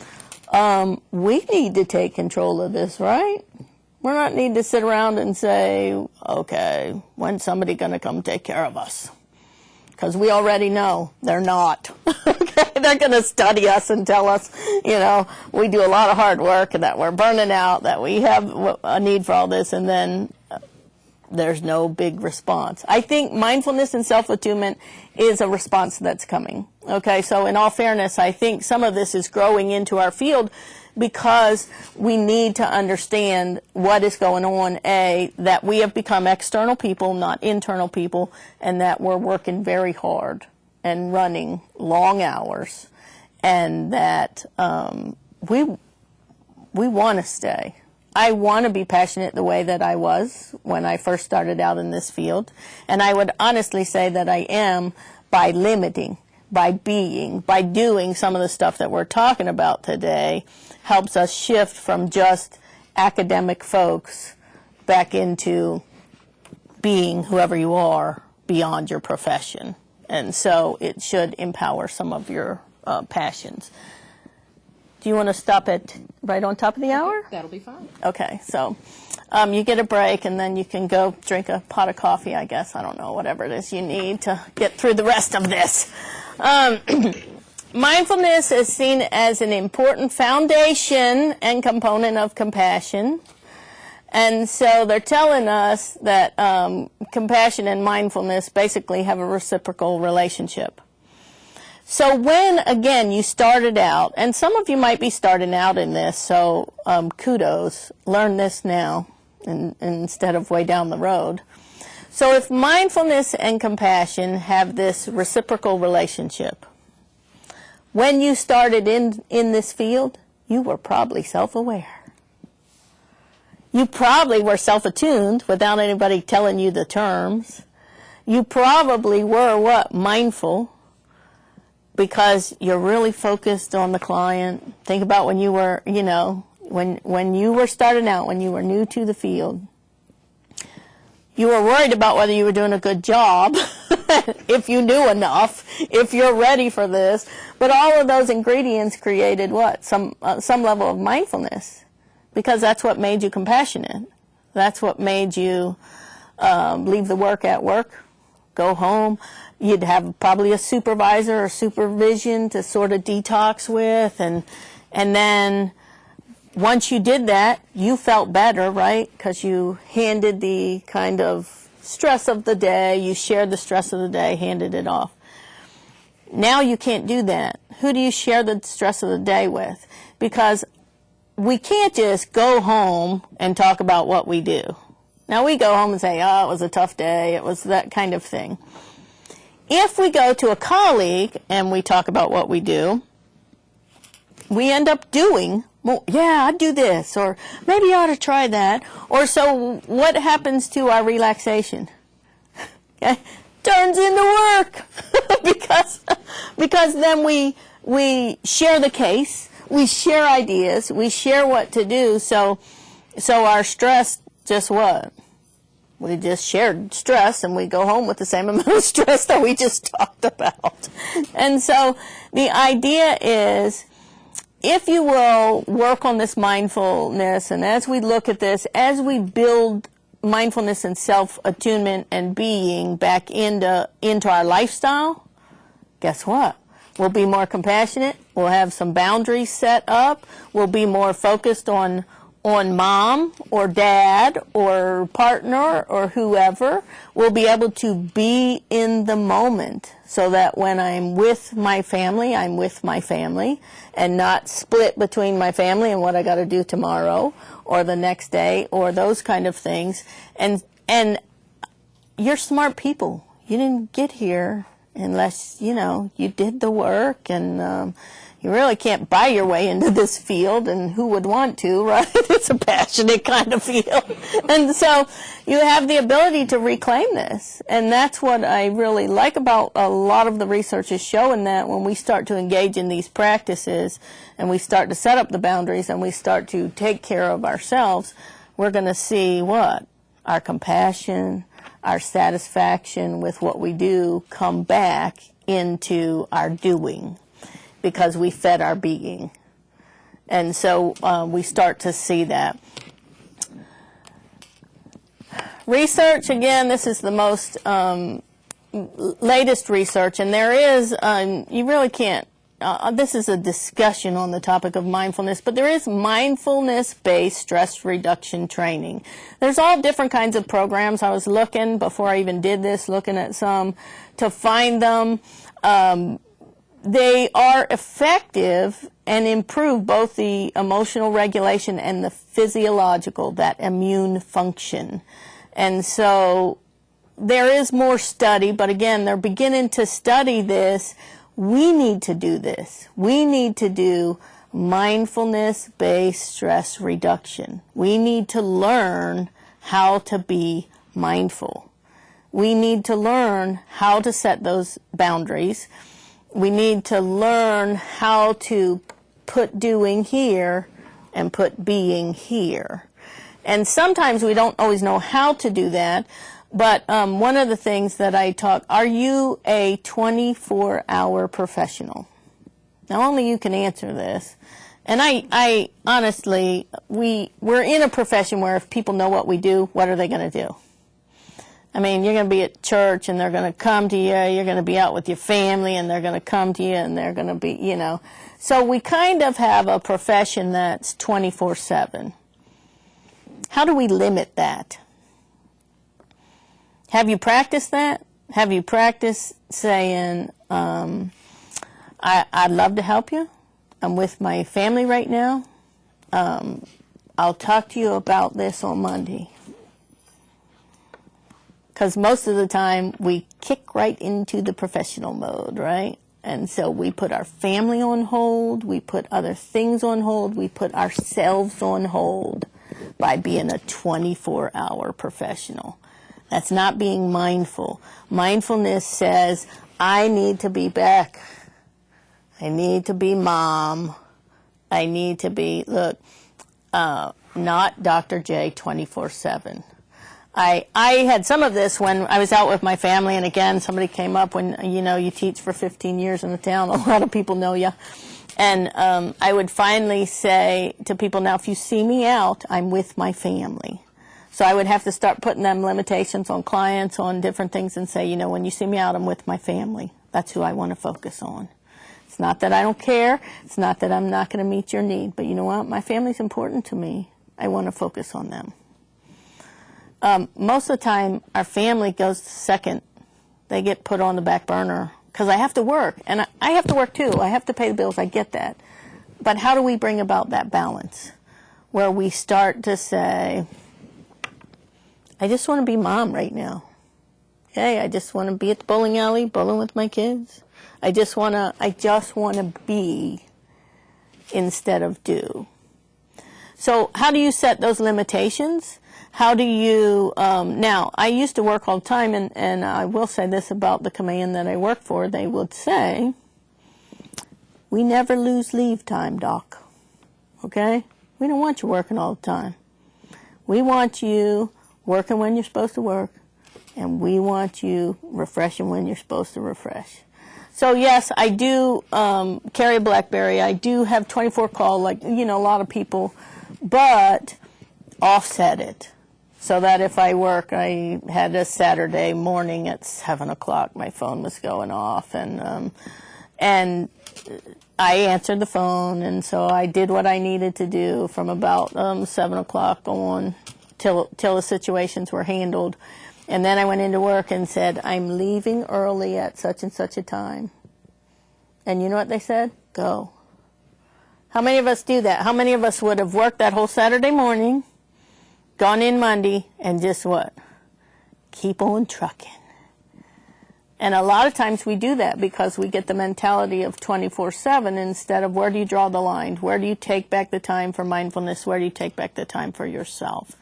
we need to take control of this, right? We're not need to sit around and say, okay, when's somebody going to come take care of us? Because we already know they're not. Okay, they're going to study us and tell us, we do a lot of hard work and that we're burning out, that we have a need for all this, and then there's no big response. I think mindfulness and self-attunement is a response that's coming. Okay, so in all fairness, I think some of this is growing into our field because we need to understand what is going on, that we have become external people, not internal people, and that we're working very hard and running long hours, and that we want to stay. I want to be passionate the way that I was when I first started out in this field, and I would honestly say that I am, by limiting, by being, by doing some of the stuff that we're talking about today, helps us shift from just academic folks back into being whoever you are beyond your profession. And so it should empower some of your passions. Do you want to stop it right on top of the hour? That'll be fine. Okay, so you get a break, and then you can go drink a pot of coffee, I guess. I don't know, whatever it is you need to get through the rest of this. Mindfulness is seen as an important foundation and component of compassion. And so they're telling us that compassion and mindfulness basically have a reciprocal relationship. So when, again, you started out, and some of you might be starting out in this, so kudos, learn this now instead of way down the road. So if mindfulness and compassion have this reciprocal relationship, when you started in this field, you were probably self-aware. You probably were self-attuned without anybody telling you the terms. You probably were what? Mindful, because you're really focused on the client. Think about when you were, you know, when you were starting out, when you were new to the field. You were worried about whether you were doing a good job, if you knew enough, if you're ready for this. But all of those ingredients created what? Some level of mindfulness, because that's what made you compassionate. That's what made you leave the work at work, go home. You'd have probably a supervisor or supervision to sort of detox with, and then once you did that, you felt better, right? Because you handed the kind of stress of the day, you shared the stress of the day, handed it off. Now you can't do that. Who do you share the stress of the day with? Because we can't just go home and talk about what we do. Now we go home and say, oh, it was a tough day, it was that kind of thing. If we go to a colleague and we talk about what we do, we end up doing, well, yeah, I'd do this, or maybe you ought to try that. Or so what happens to our relaxation? Okay? Turns into work. because then we share the case, we share ideas, we share what to do, so our stress just what? We just shared stress, and we go home with the same amount of stress that we just talked about. And so the idea is, if you will work on this mindfulness, and as we look at this, as we build mindfulness and self-attunement and being back into our lifestyle, guess what? We'll be more compassionate. We'll have some boundaries set up. We'll be more focused on mom or dad or partner or whoever. We'll be able to be in the moment, so that when I'm with my family and not split between my family and what I got to do tomorrow or the next day or those kind of things. And you're smart people. You didn't get here unless, you did the work, and you really can't buy your way into this field, and who would want to, right? It's a passionate kind of field. And so you have the ability to reclaim this. And that's what I really like about a lot of the research is showing, that when we start to engage in these practices and we start to set up the boundaries and we start to take care of ourselves, we're going to see what? Our compassion, our satisfaction with what we do come back into our doing, because we fed our being. And so we start to see that. Research, again, this is the most latest research, and there is, you really can't, this is a discussion on the topic of mindfulness, but there is mindfulness-based stress reduction training. There's all different kinds of programs. I was looking, before I even did this, looking at some to find them. They are effective and improve both the emotional regulation and the physiological, that immune function. And so there is more study, but again, they're beginning to study this. We need to do this. We need to do mindfulness-based stress reduction. We need to learn how to be mindful. We need to learn how to set those boundaries. We need to learn how to put doing here and put being here. And sometimes we don't always know how to do that, but one of the things that I talk, are you a 24-hour professional? Now, only you can answer this. And I honestly, we're in a profession where if people know what we do, what are they going to do? I mean, you're going to be at church and they're going to come to you. You're going to be out with your family and they're going to come to you and they're going to be, you know. So we kind of have a profession that's 24/7. How do we limit that? Have you practiced that? Have you practiced saying, I'd love to help you. I'm with my family right now. I'll talk to you about this on Monday. Because most of the time we kick right into the professional mode, right? And so we put our family on hold, we put other things on hold, we put ourselves on hold by being a 24-hour professional. That's not being mindful. Mindfulness says, I need to be back. I need to be mom. I need to be, look, not Dr. J 24/7. I had some of this when I was out with my family, and again, somebody came up when, you know, you teach for 15 years in the town, a lot of people know you. And I would finally say to people, now, if you see me out, I'm with my family. So I would have to start putting them limitations on clients, on different things, and say, you know, when you see me out, I'm with my family. That's who I want to focus on. It's not that I don't care. It's not that I'm not going to meet your need. But you know what? My family's important to me. I want to focus on them. Most of the time, our family goes second. They get put on the back burner because I have to work. And I have to work too. I have to pay the bills. I get that. But how do we bring about that balance where we start to say, I just want to be mom right now. Hey, I just want to be at the bowling alley, bowling with my kids. I just want to be instead of do. So how do you set those limitations? How do you, now, I used to work all the time, and I will say this about the command that I work for. They would say, we never lose leave time, Doc. Okay? We don't want you working all the time. We want you working when you're supposed to work, and we want you refreshing when you're supposed to refresh. So yes, I do carry a BlackBerry. I do have 24 call, like, you know, a lot of people, but offset it. So that if I work, I had a Saturday morning at 7 o'clock, my phone was going off, and I answered the phone, and so I did what I needed to do from about 7 o'clock on till the situations were handled. And then I went into work and said, I'm leaving early at such and such a time. And you know what they said? Go. How many of us do that? How many of us would have worked that whole Saturday morning, gone in Monday, and just what? Keep on trucking. And a lot of times we do that because we get the mentality of 24/7 instead of where do you draw the line? Where do you take back the time for mindfulness? Where do you take back the time for yourself?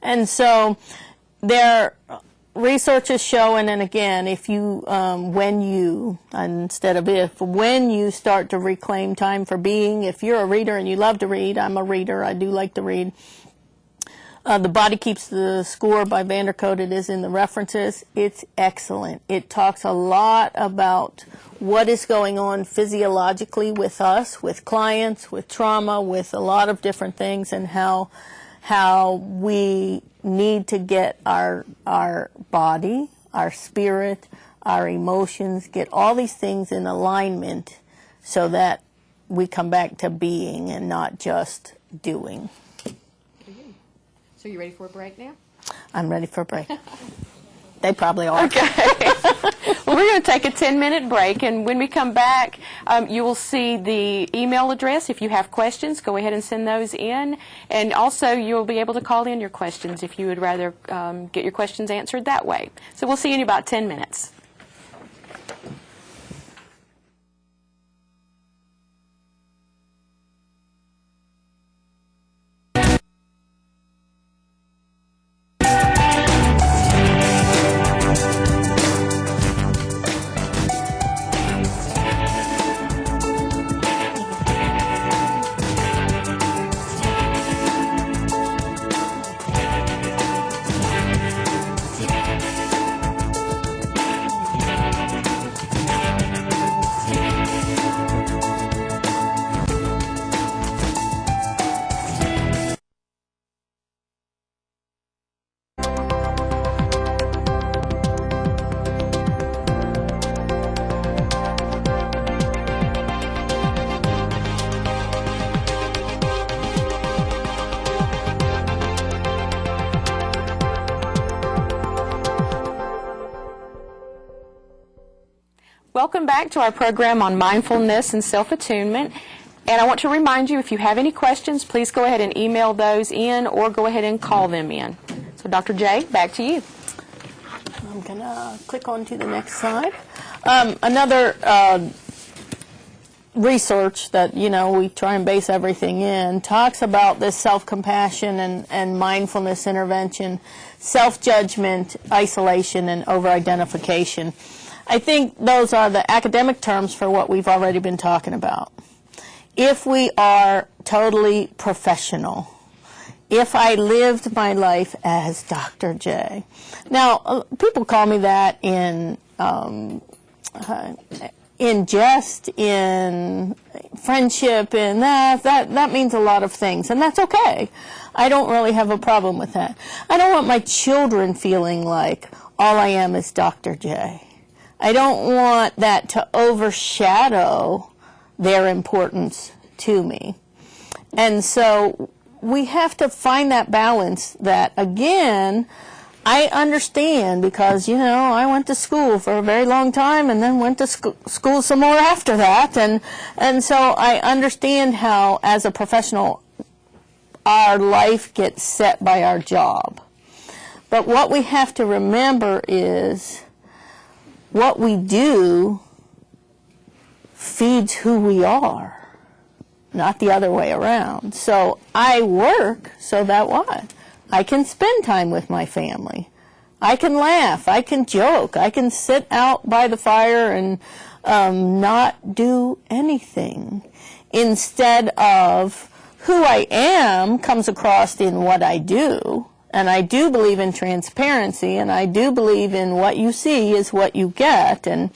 And so there research is showing, and again, if you, when you, instead of if, when you start to reclaim time for being, if you're a reader and you love to read, I'm a reader, I do like to read. The Body Keeps the Score by Vandercote, it is in the references. It's excellent. It talks a lot about what is going on physiologically with us, with clients, with trauma, with a lot of different things, and how we need to get our body, our spirit, our emotions, get all these things in alignment so that we come back to being and not just doing. So you ready for a break now? I'm ready for a break. They probably are. Okay. Well, we're going to take a 10-minute break, and when we come back, you will see the email address. If you have questions, go ahead and send those in. And also, you'll be able to call in your questions if you would rather get your questions answered that way. So we'll see you in about 10 minutes. Welcome back to our program on mindfulness and self-attunement. And I want to remind you, if you have any questions, please go ahead and email those in or go ahead and call them in. So Dr. J, back to you. I'm going to click on to the next slide. Another research that, we try and base everything in talks about this self-compassion and mindfulness intervention, self-judgment, isolation, and over-identification. I think those are the academic terms for what we've already been talking about. If we are totally professional, if I lived my life as Dr. J. Now, people call me that in jest, in friendship, and that means a lot of things, and that's okay. I don't really have a problem with that. I don't want my children feeling like all I am is Dr. J. I don't want that to overshadow their importance to me. And so we have to find that balance that, again, I understand because, I went to school for a very long time and then went to school some more after that. And so I understand how, as a professional, our life gets set by our job. But what we have to remember is what we do feeds who we are, not the other way around. So I work so that what? I can spend time with my family. I can laugh. I can joke. I can sit out by the fire and not do anything. Instead of who I am comes across in what I do. And I do believe in transparency, and I do believe in what you see is what you get. And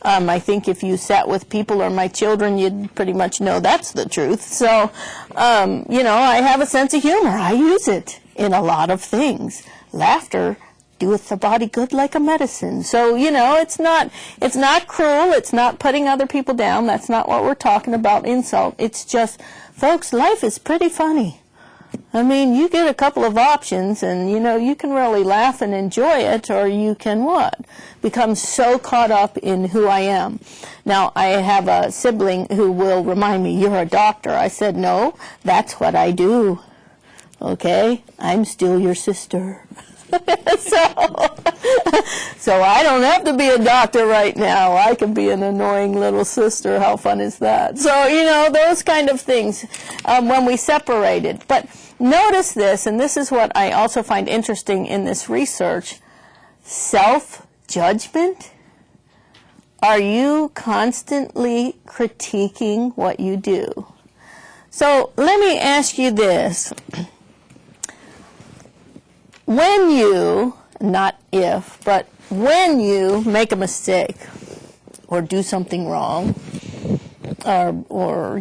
I think if you sat with people or my children, you'd pretty much know that's the truth. So, I have a sense of humor. I use it in a lot of things. Laughter doeth the body good like a medicine. So, it's not cruel. It's not putting other people down. That's not what we're talking about, insult. It's just, folks, life is pretty funny. I mean, you get a couple of options and, you can really laugh and enjoy it, or you can what? Become so caught up in who I am. Now, I have a sibling who will remind me, you're a doctor. I said, no, that's what I do. Okay? I'm still your sister. So I don't have to be a doctor right now. I can be an annoying little sister. How fun is that? So, those kind of things when we separated. But notice this, and this is what I also find interesting in this research, self-judgment. Are you constantly critiquing what you do? So let me ask you this. When you, not if, but when you make a mistake or do something wrong, or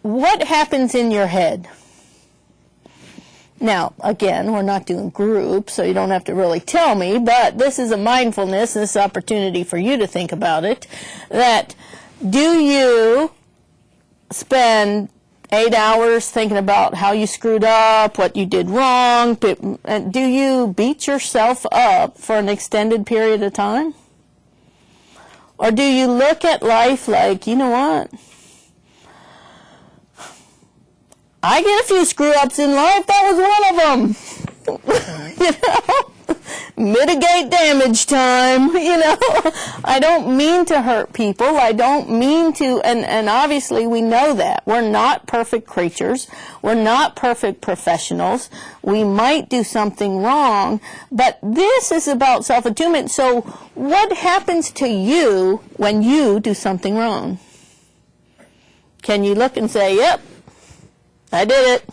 what happens in your head? Now, again, we're not doing groups, so you don't have to really tell me, but this is a mindfulness, this opportunity for you to think about it, that do you spend 8 hours thinking about how you screwed up, what you did wrong? Do you beat yourself up for an extended period of time? Or do you look at life like, you know what? I get a few screw-ups in life. That was one of them. Mitigate damage time, I don't mean to hurt people. I don't mean to, and obviously we know that. We're not perfect creatures. We're not perfect professionals. We might do something wrong, but this is about self-attunement. So what happens to you when you do something wrong? Can you look and say, yep, I did it.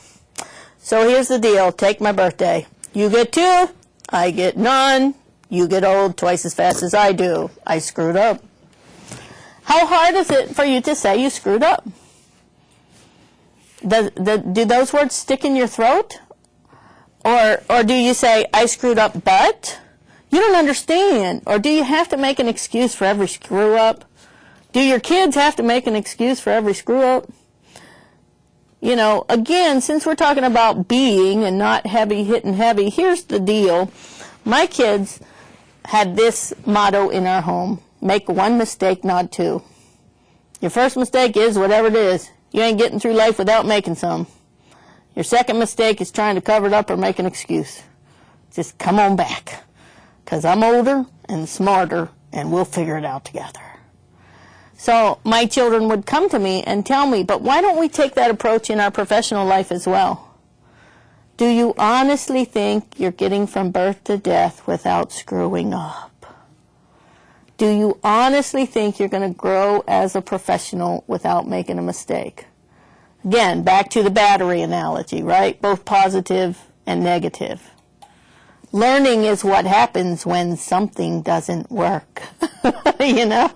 So here's the deal. Take my birthday. You get 2. I get none. You get old twice as fast as I do. I screwed up. How hard is it for you to say you screwed up? Do those words stick in your throat? Or do you say, I screwed up, but? You don't understand. Or do you have to make an excuse for every screw up? Do your kids have to make an excuse for every screw up? Again, since we're talking about being and not heavy hitting heavy, here's the deal. My kids had this motto in our home: make one mistake, not two. Your first mistake is whatever it is. You ain't getting through life without making some. Your second mistake is trying to cover it up or make an excuse. Just come on back, because I'm older and smarter, and we'll figure it out together. So my children would come to me and tell me, but why don't we take that approach in our professional life as well? Do you honestly think you're getting from birth to death without screwing up? Do you honestly think you're going to grow as a professional without making a mistake? Again, back to the battery analogy, right? Both positive and negative. Learning is what happens when something doesn't work, you know?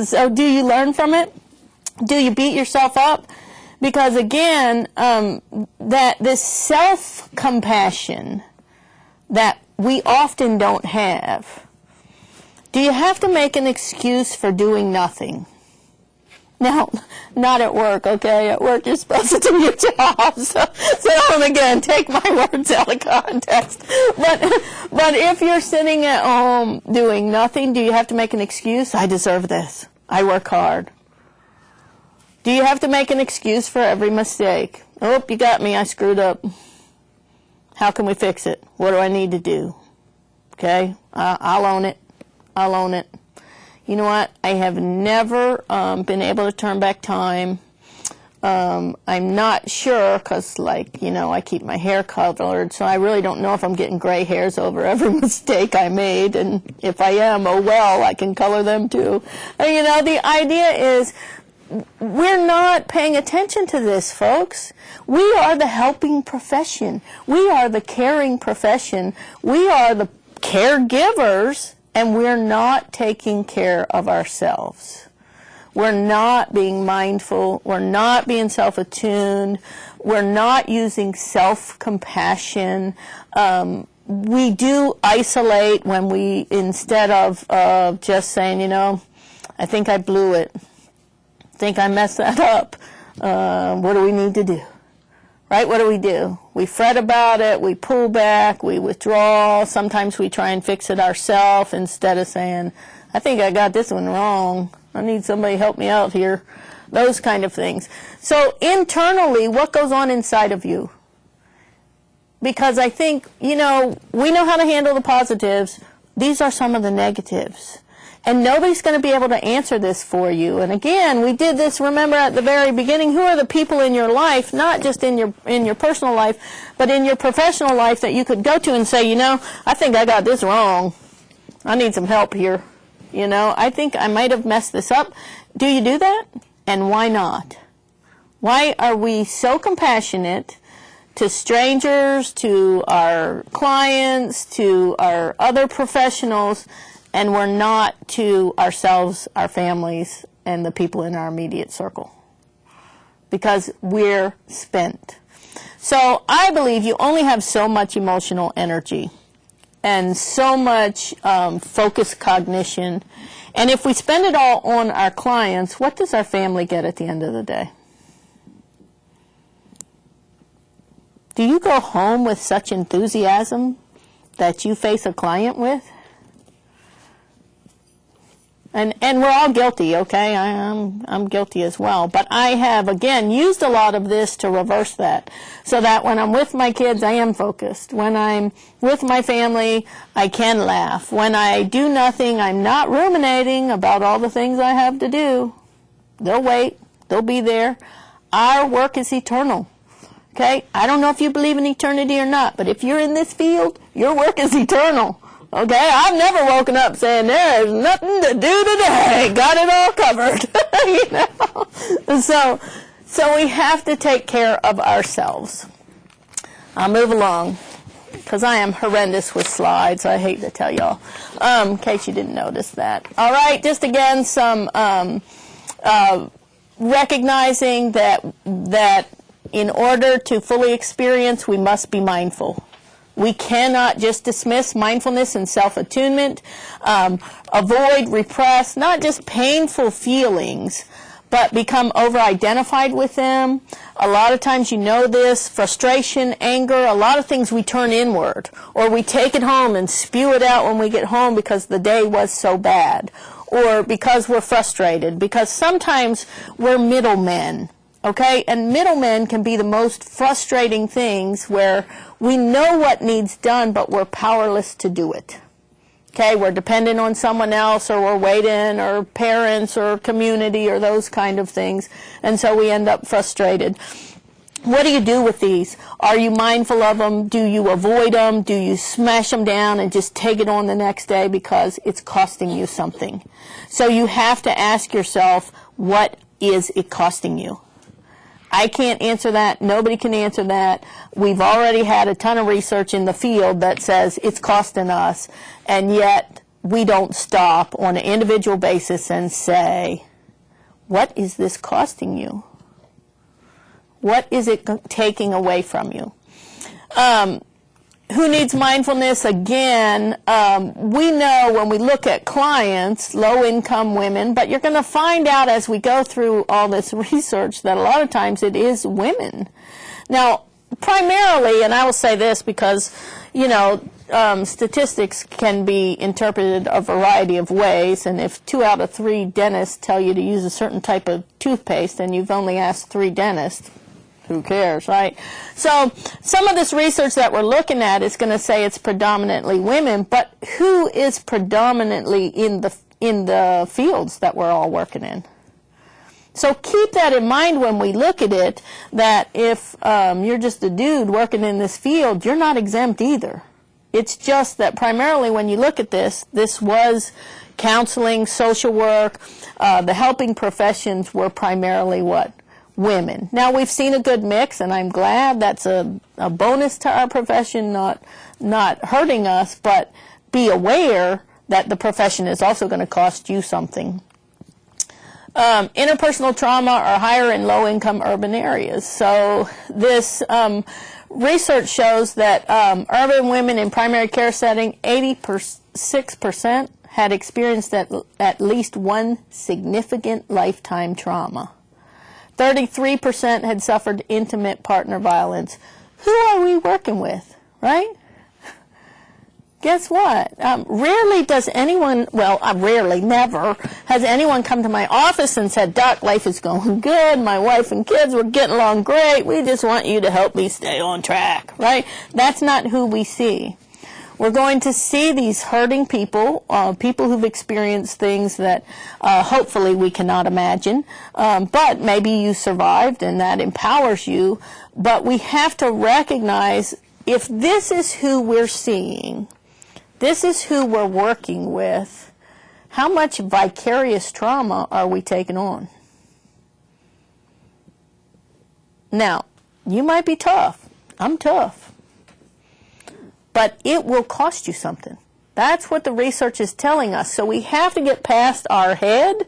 So do you learn from it? Do you beat yourself up? Because again, that this self-compassion that we often don't have. Do you have to make an excuse for doing nothing? No, not at work, okay? At work, you're supposed to do your job. So again, take my words out of context. But if you're sitting at home doing nothing, do you have to make an excuse? I deserve this. I work hard. Do you have to make an excuse for every mistake? Oh, you got me. I screwed up. How can we fix it? What do I need to do? Okay? I'll own it. I'll own it. You know what? I have never been able to turn back time. I'm not sure because, like, you know, I keep my hair colored, so I really don't know if I'm getting gray hairs over every mistake I made. And if I am, oh well, I can color them too. And, you know, the idea is we're not paying attention to this, folks. We are the helping profession. We are the caring profession. We are the caregivers. And we're not taking care of ourselves. We're not being mindful. We're not being self-attuned. We're not using self-compassion. We do isolate when we, instead of just saying, you know, I think I blew it. I think I messed that up. What do we need to do? Right? What do? We fret about it, we pull back, we withdraw. Sometimes we try and fix it ourselves instead of saying, I think I got this one wrong. I need somebody to help me out here. Those kind of things. So internally, what goes on inside of you? Because I think, you know, we know how to handle the positives. These are some of the negatives. And nobody's going to be able to answer this for you. And again, we did this, remember, at the very beginning. Who are the people in your life, not just in your personal life, but in your professional life that you could go to and say, you know, I think I got this wrong. I need some help here. You know, I think I might have messed this up. Do you do that? And why not? Why are we so compassionate to strangers, to our clients, to our other professionals, and we're not to ourselves, our families, and the people in our immediate circle? Because we're spent. So I believe you only have so much emotional energy and so much focused cognition. And if we spend it all on our clients, what does our family get at the end of the day? Do you go home with such enthusiasm that you face a client with? And we're all guilty, okay? I'm guilty as well. But I have, again, used a lot of this to reverse that. So that when I'm with my kids, I am focused. When I'm with my family, I can laugh. When I do nothing, I'm not ruminating about all the things I have to do. They'll wait. They'll be there. Our work is eternal. Okay? I don't know if you believe in eternity or not, but if you're in this field, your work is eternal. Okay, I've never woken up saying there's nothing to do today. Got it all covered. You know? So we have to take care of ourselves. I'll move along because I am horrendous with slides. I hate to tell y'all, in case you didn't notice that. All right, just again some recognizing that in order to fully experience, we must be mindful. We cannot just dismiss mindfulness and self-attunement, avoid, repress, not just painful feelings, but become over-identified with them. A lot of times you know this, frustration, anger, a lot of things we turn inward, or we take it home and spew it out when we get home because the day was so bad, or because we're frustrated, because sometimes we're middlemen. Okay, and middlemen can be the most frustrating things, where we know what needs done, but we're powerless to do it. Okay, we're dependent on someone else, or we're waiting, or parents, or community, or those kind of things, and so we end up frustrated. What do you do with these? Are you mindful of them? Do you avoid them? Do you smash them down and just take it on the next day because it's costing you something? So you have to ask yourself, what is it costing you? I can't answer that. Nobody can answer that. We've already had a ton of research in the field that says it's costing us, and yet we don't stop on an individual basis and say, what is this costing you? What is it taking away from you? Who needs mindfulness? Again, we know when we look at clients, low-income women, but you're going to find out as we go through all this research that a lot of times it is women. Now, primarily, and I will say this because, you know, statistics can be interpreted a variety of ways, and if 2 out of 3 dentists tell you to use a certain type of toothpaste and you've only asked 3 dentists, who cares, right? So some of this research that we're looking at is going to say it's predominantly women, but who is predominantly in the fields that we're all working in? So keep that in mind when we look at it, that if you're just a dude working in this field, you're not exempt either. It's just that primarily when you look at this was counseling, social work, the helping professions were primarily what? Women. Now we've seen a good mix, and I'm glad. That's a bonus to our profession, not hurting us, but be aware that the profession is also going to cost you something. Interpersonal trauma are higher in low-income urban areas. So this research shows that urban women in primary care setting, 86% had experienced at least one significant lifetime trauma. 33% had suffered intimate partner violence. Who are we working with, right? Guess what? Rarely does anyone, well, rarely, never, has anyone come to my office and said, Doc, life is going good, my wife and kids, we're getting along great, we just want you to help me stay on track, right? That's not who we see. We're going to see these hurting people, people who've experienced things that hopefully we cannot imagine, but maybe you survived and that empowers you. But we have to recognize, if this is who we're seeing, this is who we're working with, how much vicarious trauma are we taking on? Now, you might be tough. I'm tough. But it will cost you something. That's what the research is telling us. So we have to get past our head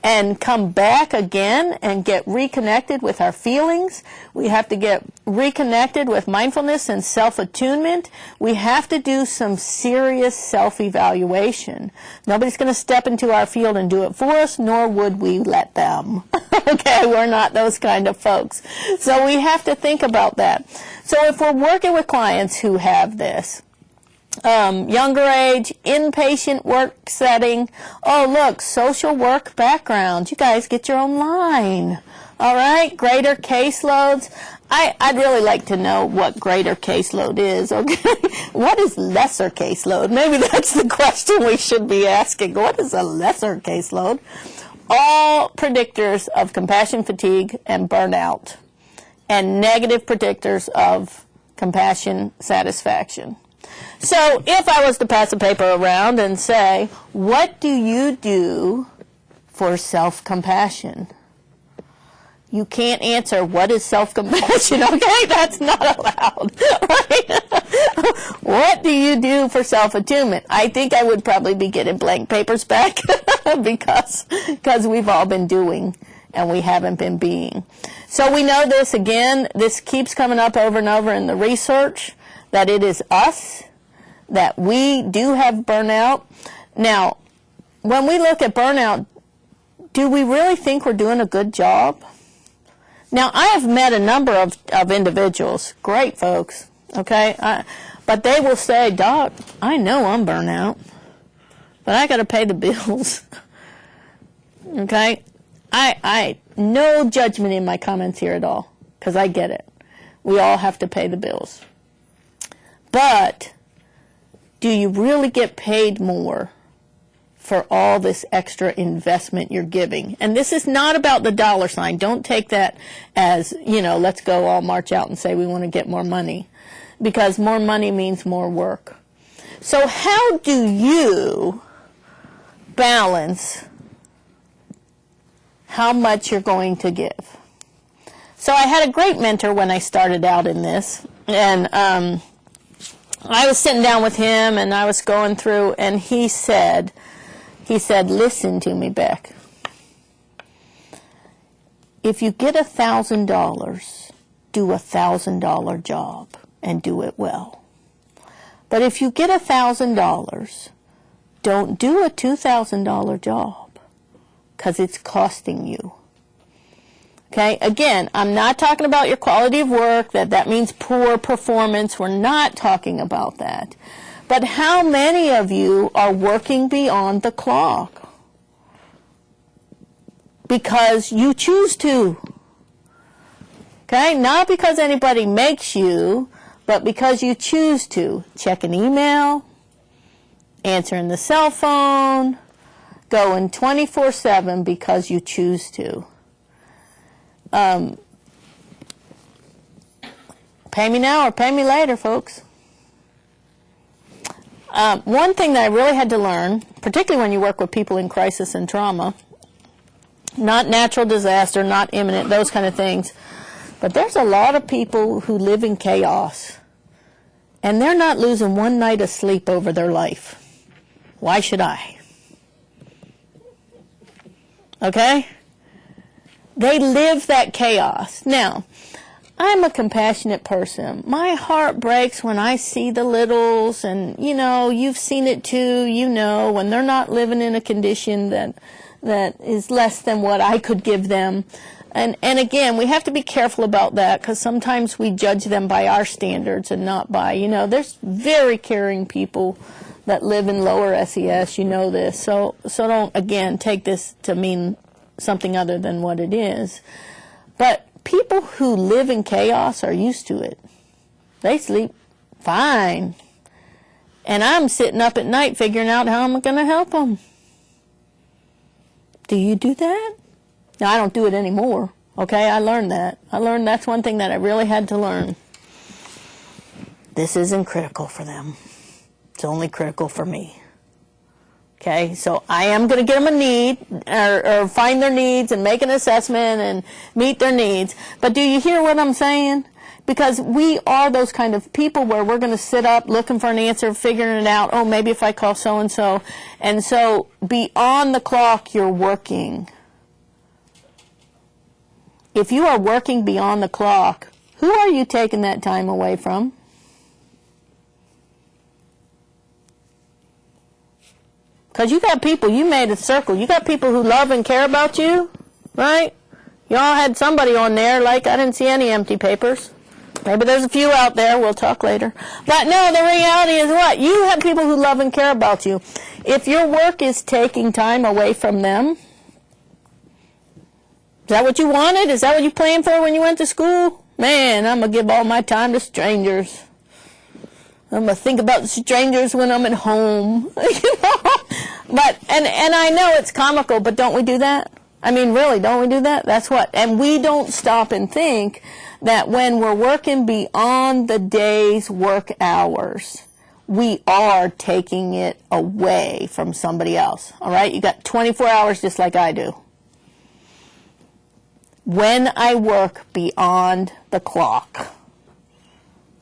and come back again and get reconnected with our feelings. We have to get reconnected with mindfulness and self-attunement. We have to do some serious self-evaluation. Nobody's going to step into our field and do it for us, nor would we let them. Okay, we're not those kind of folks. So we have to think about that. So if we're working with clients who have this, younger age, inpatient work setting. Oh, look, social work background. You guys get your own line. All right, greater caseloads. I'd really like to know what greater caseload is, okay? What is lesser caseload? Maybe that's the question we should be asking. What is a lesser caseload? All predictors of compassion fatigue and burnout, and negative predictors of compassion satisfaction. So if I was to pass a paper around and say, what do you do for self-compassion? You can't answer, what is self-compassion? Okay, that's not allowed. Right? What do you do for self-attunement? I think I would probably be getting blank papers back because we've all been doing and we haven't been being. So we know this, again, this keeps coming up over and over in the research, that it is us, that we do have burnout. Now, when we look at burnout, do we really think we're doing a good job? Now, I have met a number of individuals, great folks, okay, but they will say, Doc, I know I'm burnout, but I got to pay the bills, okay? I no judgment in my comments here at all, because I get it. We all have to pay the bills. But do you really get paid more for all this extra investment you're giving? And this is not about the dollar sign. Don't take that as, let's go all march out and say we want to get more money, because more money means more work. So how do you balance how much you're going to give? So I had a great mentor when I started out in this, and I was sitting down with him and I was going through, and he said, listen to me, Beck. If you get $1,000, do $1,000 job and do it well. But if you get $1,000, don't do a $2,000 job, because it's costing you. Okay, again, I'm not talking about your quality of work, that means poor performance. We're not talking about that. But how many of you are working beyond the clock? Because you choose to. Okay, not because anybody makes you, but because you choose to. Check an email, answering the cell phone, going 24/7 because you choose to. Pay me now or pay me later, folks. One thing that I really had to learn, particularly when you work with people in crisis and trauma, not natural disaster, not imminent, those kind of things, but there's a lot of people who live in chaos, and they're not losing one night of sleep over their life. Why should I? Okay? They live that chaos. Now, I'm a compassionate person. My heart breaks when I see the littles, and, you've seen it too, when they're not living in a condition that is less than what I could give them. And again, we have to be careful about that, because sometimes we judge them by our standards and not by, there's very caring people that live in lower SES, this. So don't, again, take this to mean something other than what it is. But people who live in chaos are used to it. They sleep fine. And I'm sitting up at night figuring out how I'm going to help them. Do you do that? Now, I don't do it anymore. Okay, I learned that. That's one thing that I really had to learn. This isn't critical for them. It's only critical for me. Okay, so I am going to get them a need, or find their needs and make an assessment and meet their needs. But do you hear what I'm saying? Because we are those kind of people where we're going to sit up looking for an answer, figuring it out. Oh, maybe if I call so-and-so. And so beyond the clock, you're working. If you are working beyond the clock, who are you taking that time away from? Because you got people, you made a circle. You got people who love and care about you, right? You all had somebody on there, like, I didn't see any empty papers. Maybe there's a few out there. We'll talk later. But no, the reality is what? You have people who love and care about you. If your work is taking time away from them, is that what you wanted? Is that what you planned for when you went to school? Man, I'm going to give all my time to strangers. I'm going to think about strangers when I'm at home. But, and I know it's comical, but don't we do that? I mean, really, don't we do that? That's what. And we don't stop and think that when we're working beyond the day's work hours, we are taking it away from somebody else. All right? You got 24 hours just like I do. When I work beyond the clock,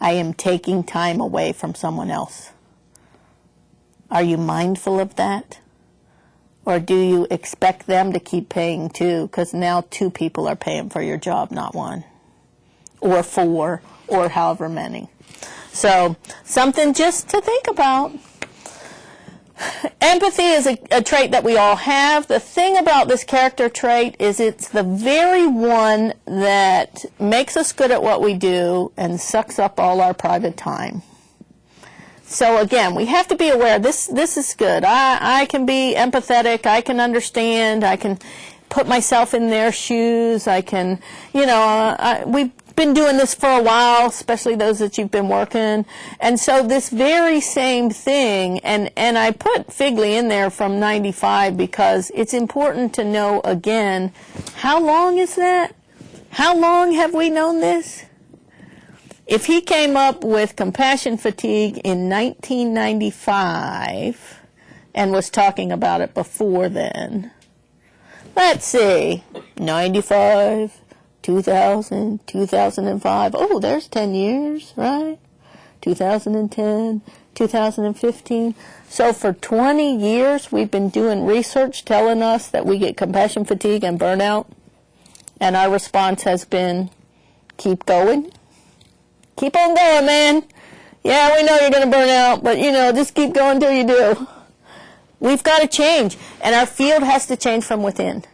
I am taking time away from someone else. Are you mindful of that? Or do you expect them to keep paying too? Because now 2 people are paying for your job, not 1. Or 4, or however many. So, something just to think about. Empathy is a trait that we all have. The thing about this character trait is it's the very one that makes us good at what we do and sucks up all our private time. So again, we have to be aware, this is good. I can be empathetic, I can understand, I can put myself in their shoes, I can, we've been doing this for a while, especially those that you've been working. And so this very same thing, and I put Figley in there from 95 because it's important to know again, how long is that? How long have we known this? If he came up with compassion fatigue in 1995 and was talking about it before then, let's see, 95, 2000, 2005, oh, there's 10 years, right? 2010, 2015. So for 20 years, we've been doing research telling us that we get compassion fatigue and burnout, and our response has been, keep going. Keep on going, man. Yeah, we know you're going to burn out, but, just keep going till you do. We've got to change, and our field has to change from within.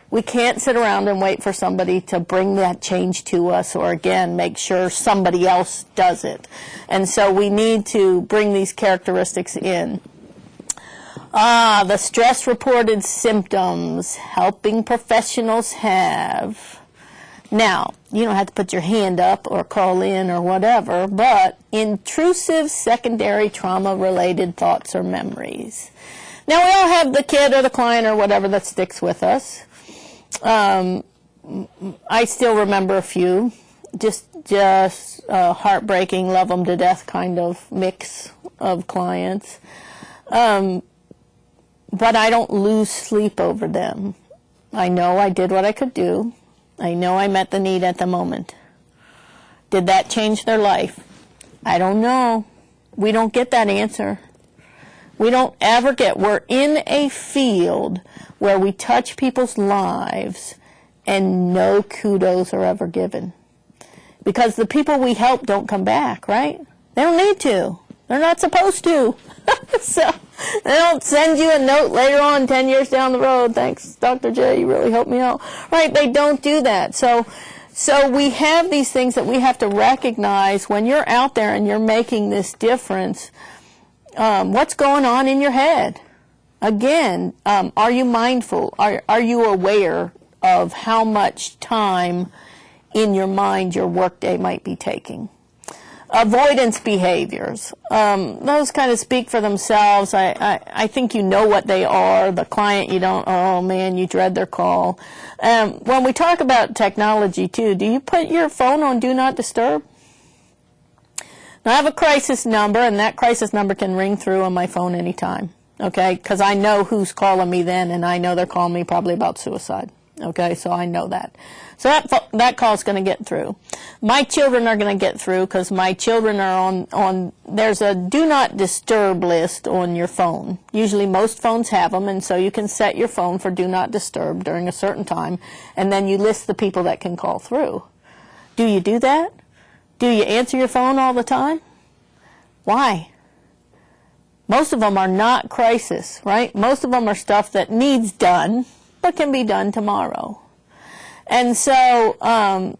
We can't sit around and wait for somebody to bring that change to us or, again, make sure somebody else does it. And so we need to bring these characteristics in. The stress-reported symptoms helping professionals have. Now, you don't have to put your hand up or call in or whatever, but intrusive secondary trauma-related thoughts or memories. Now, we all have the kid or the client or whatever that sticks with us. I still remember a few, just heartbreaking, love them to death kind of mix of clients. But I don't lose sleep over them. I know I did what I could do. I know I met the need at the moment. Did that change their life? I don't know. We don't get that answer. We don't ever we're in a field where we touch people's lives and no kudos are ever given. Because the people we help don't come back, right? They don't need to. They're not supposed to. So they don't send you a note later on 10 years down the road, thanks, Dr. J, you really helped me out. Right, they don't do that. So we have these things that we have to recognize when you're out there and you're making this difference. What's going on in your head? Again, are you mindful? Are you aware of how much time in your mind your workday might be taking? Avoidance behaviors. Those kind of speak for themselves. I think you know what they are. The client, you don't, oh man, you dread their call. When we talk about technology too, do you put your phone on Do Not Disturb? Now I have a crisis number, and that crisis number can ring through on my phone anytime, okay? Because I know who's calling me then, and I know they're calling me probably about suicide, okay? So I know that. So that call's going to get through. My children are going to get through because my children are on, there's a Do Not Disturb list on your phone. Usually most phones have them, and so you can set your phone for Do Not Disturb during a certain time, and then you list the people that can call through. Do you do that? Do you answer your phone all the time? Why? Most of them are not crisis, right? Most of them are stuff that needs done, but can be done tomorrow. And so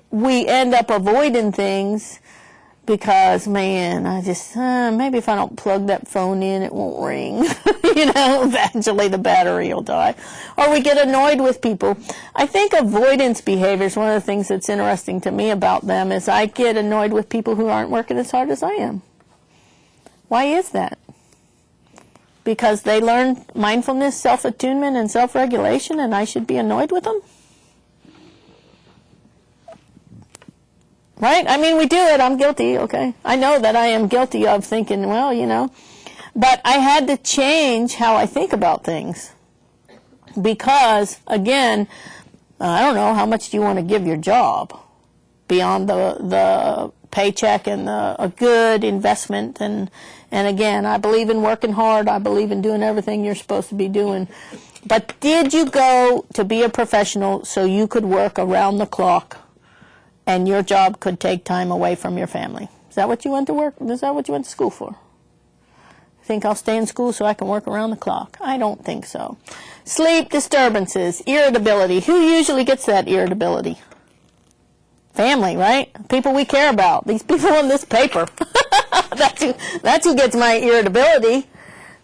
we end up avoiding things because, man, I just, maybe if I don't plug that phone in, it won't ring. Eventually the battery will die. Or we get annoyed with people. I think avoidance behaviors, one of the things that's interesting to me about them is I get annoyed with people who aren't working as hard as I am. Why is that? Because they learn mindfulness, self-attunement, and self-regulation, and I should be annoyed with them? Right? I mean, we do it. I'm guilty, okay? I know that I am guilty of thinking, well, But I had to change how I think about things. Because, again, I don't know, how much do you want to give your job beyond the paycheck and a good investment? And again, I believe in working hard. I believe in doing everything you're supposed to be doing. But did you go to be a professional so you could work around the clock and your job could take time away from your family? Is that what you went to work? Is that what you went to school for? Think I'll stay in school so I can work around the clock? I don't think so. Sleep disturbances, irritability. Who usually gets that irritability? Family, right? People we care about. These people on this paper. That's who gets my irritability,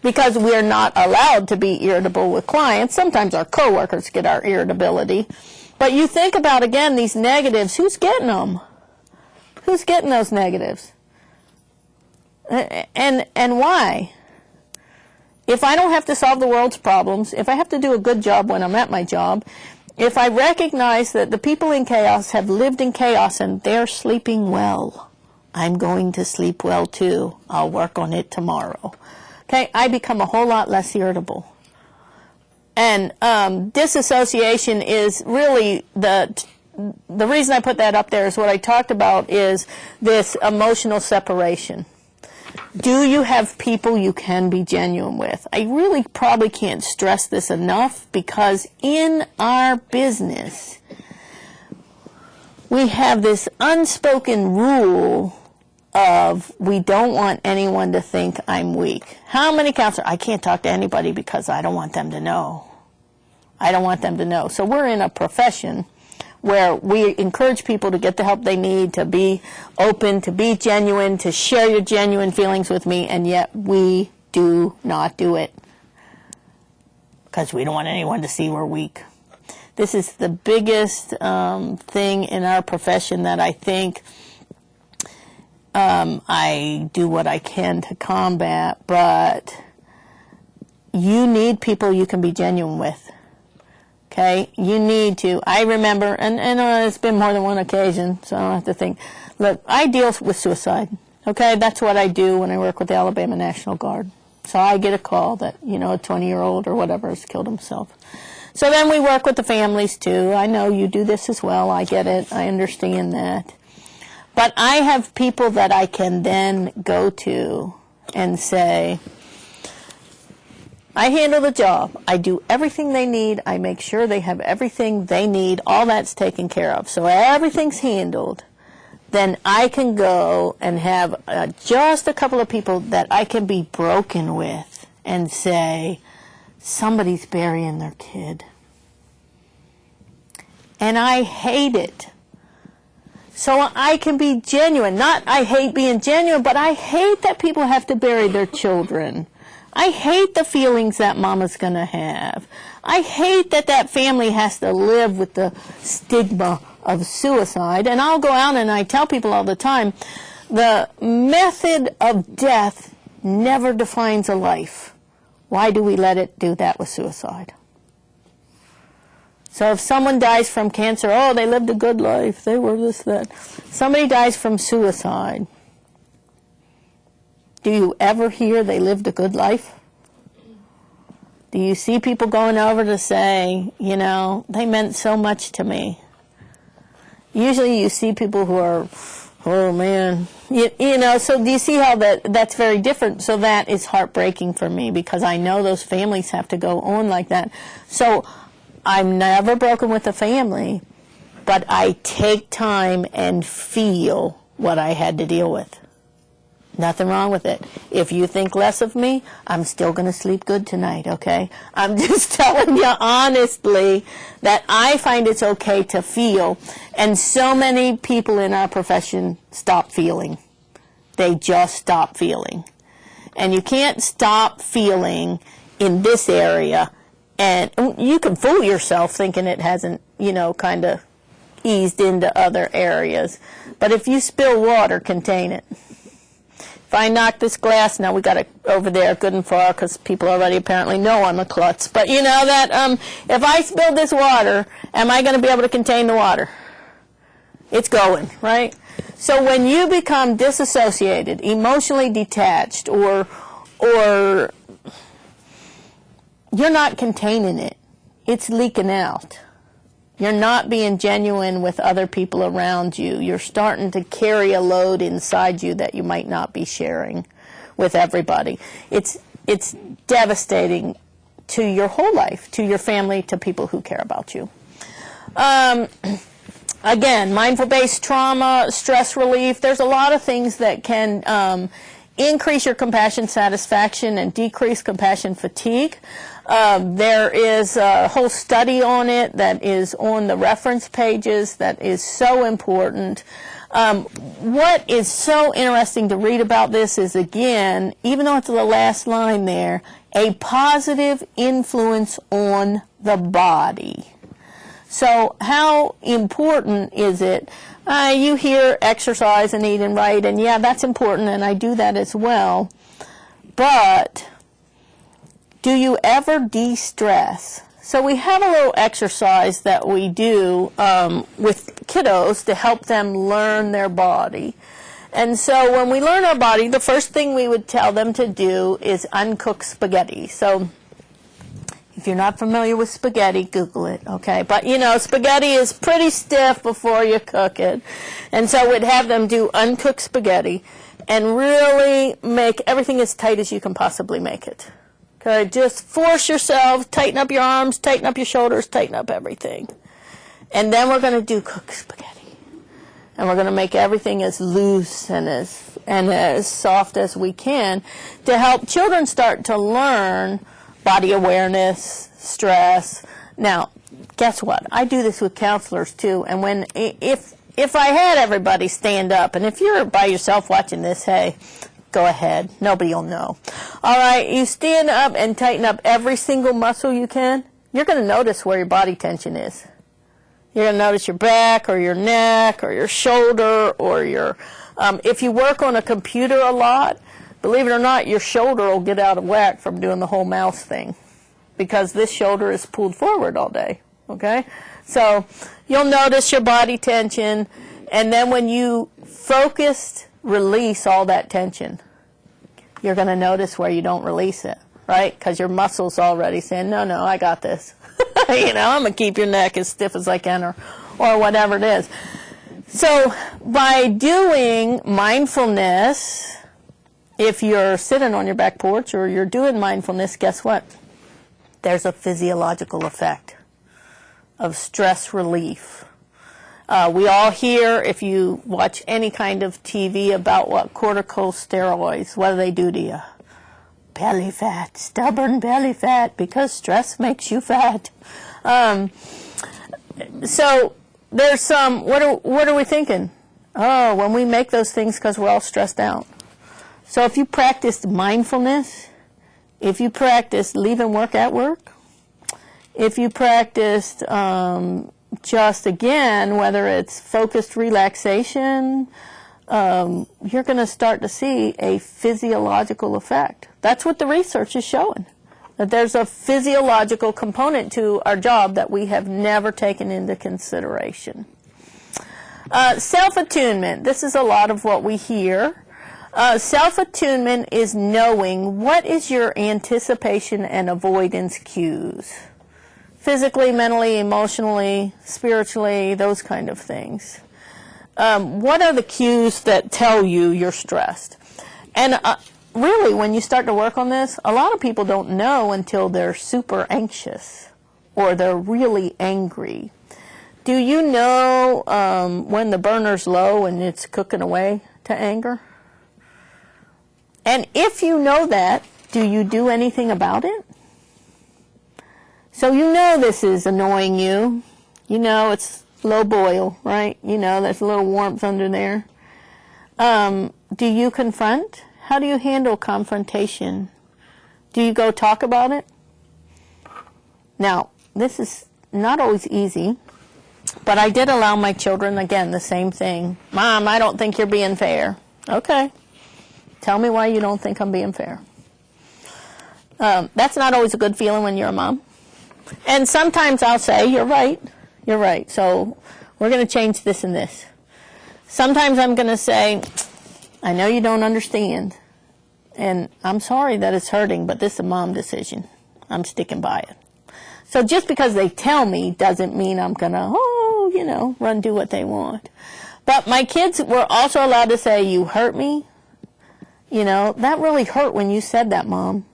because we're not allowed to be irritable with clients. Sometimes our coworkers get our irritability. But you think about, again, these negatives. Who's getting them? Who's getting those negatives? And why? If I don't have to solve the world's problems, if I have to do a good job when I'm at my job, if I recognize that the people in chaos have lived in chaos and they're sleeping well, I'm going to sleep well too. I'll work on it tomorrow. Okay, I become a whole lot less irritable. And disassociation is really the reason I put that up there is what I talked about is this emotional separation. Do you have people you can be genuine with? I really probably can't stress this enough, because in our business, we have this unspoken rule of we don't want anyone to think I'm weak. How many counselors? I can't talk to anybody because I don't want them to know. I don't want them to know. So we're in a profession where we encourage people to get the help they need, to be open, to be genuine, to share your genuine feelings with me, and yet we do not do it because we don't want anyone to see we're weak. This is the biggest thing in our profession that I think I do what I can to combat, but you need people you can be genuine with. Okay, you need to. I remember, and it's been more than one occasion, so I don't have to think. Look, I deal with suicide. Okay, that's what I do when I work with the Alabama National Guard. So I get a call that, a 20-year-old or whatever has killed himself. So then we work with the families too. I know you do this as well. I get it. I understand that. But I have people that I can then go to and say, I handle the job. I do everything they need. I make sure they have everything they need. All that's taken care of. So everything's handled. Then I can go and have just a couple of people that I can be broken with and say, somebody's burying their kid. And I hate it. So I can be genuine. Not I hate being genuine, but I hate that people have to bury their children. I hate the feelings that mama's going to have. I hate that that family has to live with the stigma of suicide. And I'll go out and I tell people all the time, the method of death never defines a life. Why do we let it do that with suicide? So if someone dies from cancer, oh, they lived a good life, they were this, that. Somebody dies from suicide. Do you ever hear they lived a good life? Do you see people going over to say, they meant so much to me? Usually you see people who are, oh man, so do you see how that's very different? So that is heartbreaking for me because I know those families have to go on like that. So I'm never broken with the family, but I take time and feel what I had to deal with. Nothing wrong with it. If you think less of me, I'm still going to sleep good tonight, okay? I'm just telling you honestly that I find it's okay to feel. And so many people in our profession stop feeling. They just stop feeling. And you can't stop feeling in this area. And you can fool yourself thinking it hasn't, kind of eased into other areas. But if you spill water, contain it. If I knock this glass, now we got it over there good and far because people already apparently know I'm a klutz. But that if I spill this water, am I going to be able to contain the water? It's going, right? So when you become disassociated, emotionally detached, or you're not containing it, it's leaking out. You're not being genuine with other people around you. You're starting to carry a load inside you that you might not be sharing with everybody. It's devastating to your whole life, to your family, to people who care about you. Again, mindful-based trauma, stress relief, there's a lot of things that can increase your compassion satisfaction and decrease compassion fatigue. There is a whole study on it that is on the reference pages that is so important. What is so interesting to read about this is, again, even though it's the last line there, a positive influence on the body. So how important is it? You hear exercise and eat and write, and yeah, that's important, and I do that as well. But do you ever de-stress? So we have a little exercise that we do with kiddos to help them learn their body. And so when we learn our body, the first thing we would tell them to do is uncook spaghetti. So if you're not familiar with spaghetti, Google it, okay? But, you know, spaghetti is pretty stiff before you cook it. And so we'd have them do uncooked spaghetti and really make everything as tight as you can possibly make it. Okay, just force yourself, tighten up your arms, tighten up your shoulders, tighten up everything. And then we're going to do cooked spaghetti. And we're going to make everything as loose and as soft as we can to help children start to learn body awareness, stress. Now, guess what? I do this with counselors too. And if I had everybody stand up, and if you're by yourself watching this, hey, go ahead. Nobody will know. All right, you stand up and tighten up every single muscle you can. You're going to notice where your body tension is. You're going to notice your back or your neck or your shoulder or your, if you work on a computer a lot, believe it or not, your shoulder will get out of whack from doing the whole mouse thing because this shoulder is pulled forward all day, okay? So you'll notice your body tension, and then when you focused release all that tension, you're going to notice where you don't release it, right? Because your muscle's already saying, no, I got this. You know, I'm going to keep your neck as stiff as I can or whatever it is. So by doing mindfulness, if you're sitting on your back porch or you're doing mindfulness, guess what? There's a physiological effect of stress relief. We all hear, if you watch any kind of TV, about what corticosteroids, what do they do to you? Belly fat, stubborn belly fat, because stress makes you fat. So there's some, what are we thinking? Oh, when we make those things because we're all stressed out. So if you practiced mindfulness, if you practiced leaving work at work, if you practiced just, again, whether it's focused relaxation, you're going to start to see a physiological effect. That's what the research is showing, that there's a physiological component to our job that we have never taken into consideration. Self-attunement. This is a lot of what we hear. Self-attunement is knowing what is your anticipation and avoidance cues. Physically, mentally, emotionally, spiritually, those kind of things. What are the cues that tell you you're stressed? And really, when you start to work on this, a lot of people don't know until they're super anxious or they're really angry. Do you know when the burner's low and it's cooking away to anger? And if you know that, do you do anything about it? So you know this is annoying you. You know it's low boil, right? You know there's a little warmth under there. Do you confront? How do you handle confrontation? Do you go talk about it? Now, this is not always easy, but I did allow my children, again, the same thing. Mom, I don't think you're being fair. Okay. Tell me why you don't think I'm being fair. That's not always a good feeling when you're a mom. And sometimes I'll say, you're right, so we're going to change this and this. Sometimes I'm going to say, I know you don't understand, and I'm sorry that it's hurting, but this is a mom decision. I'm sticking by it. So just because they tell me doesn't mean I'm going to, run do what they want. But my kids were also allowed to say, you hurt me. You know, that really hurt when you said that, Mom.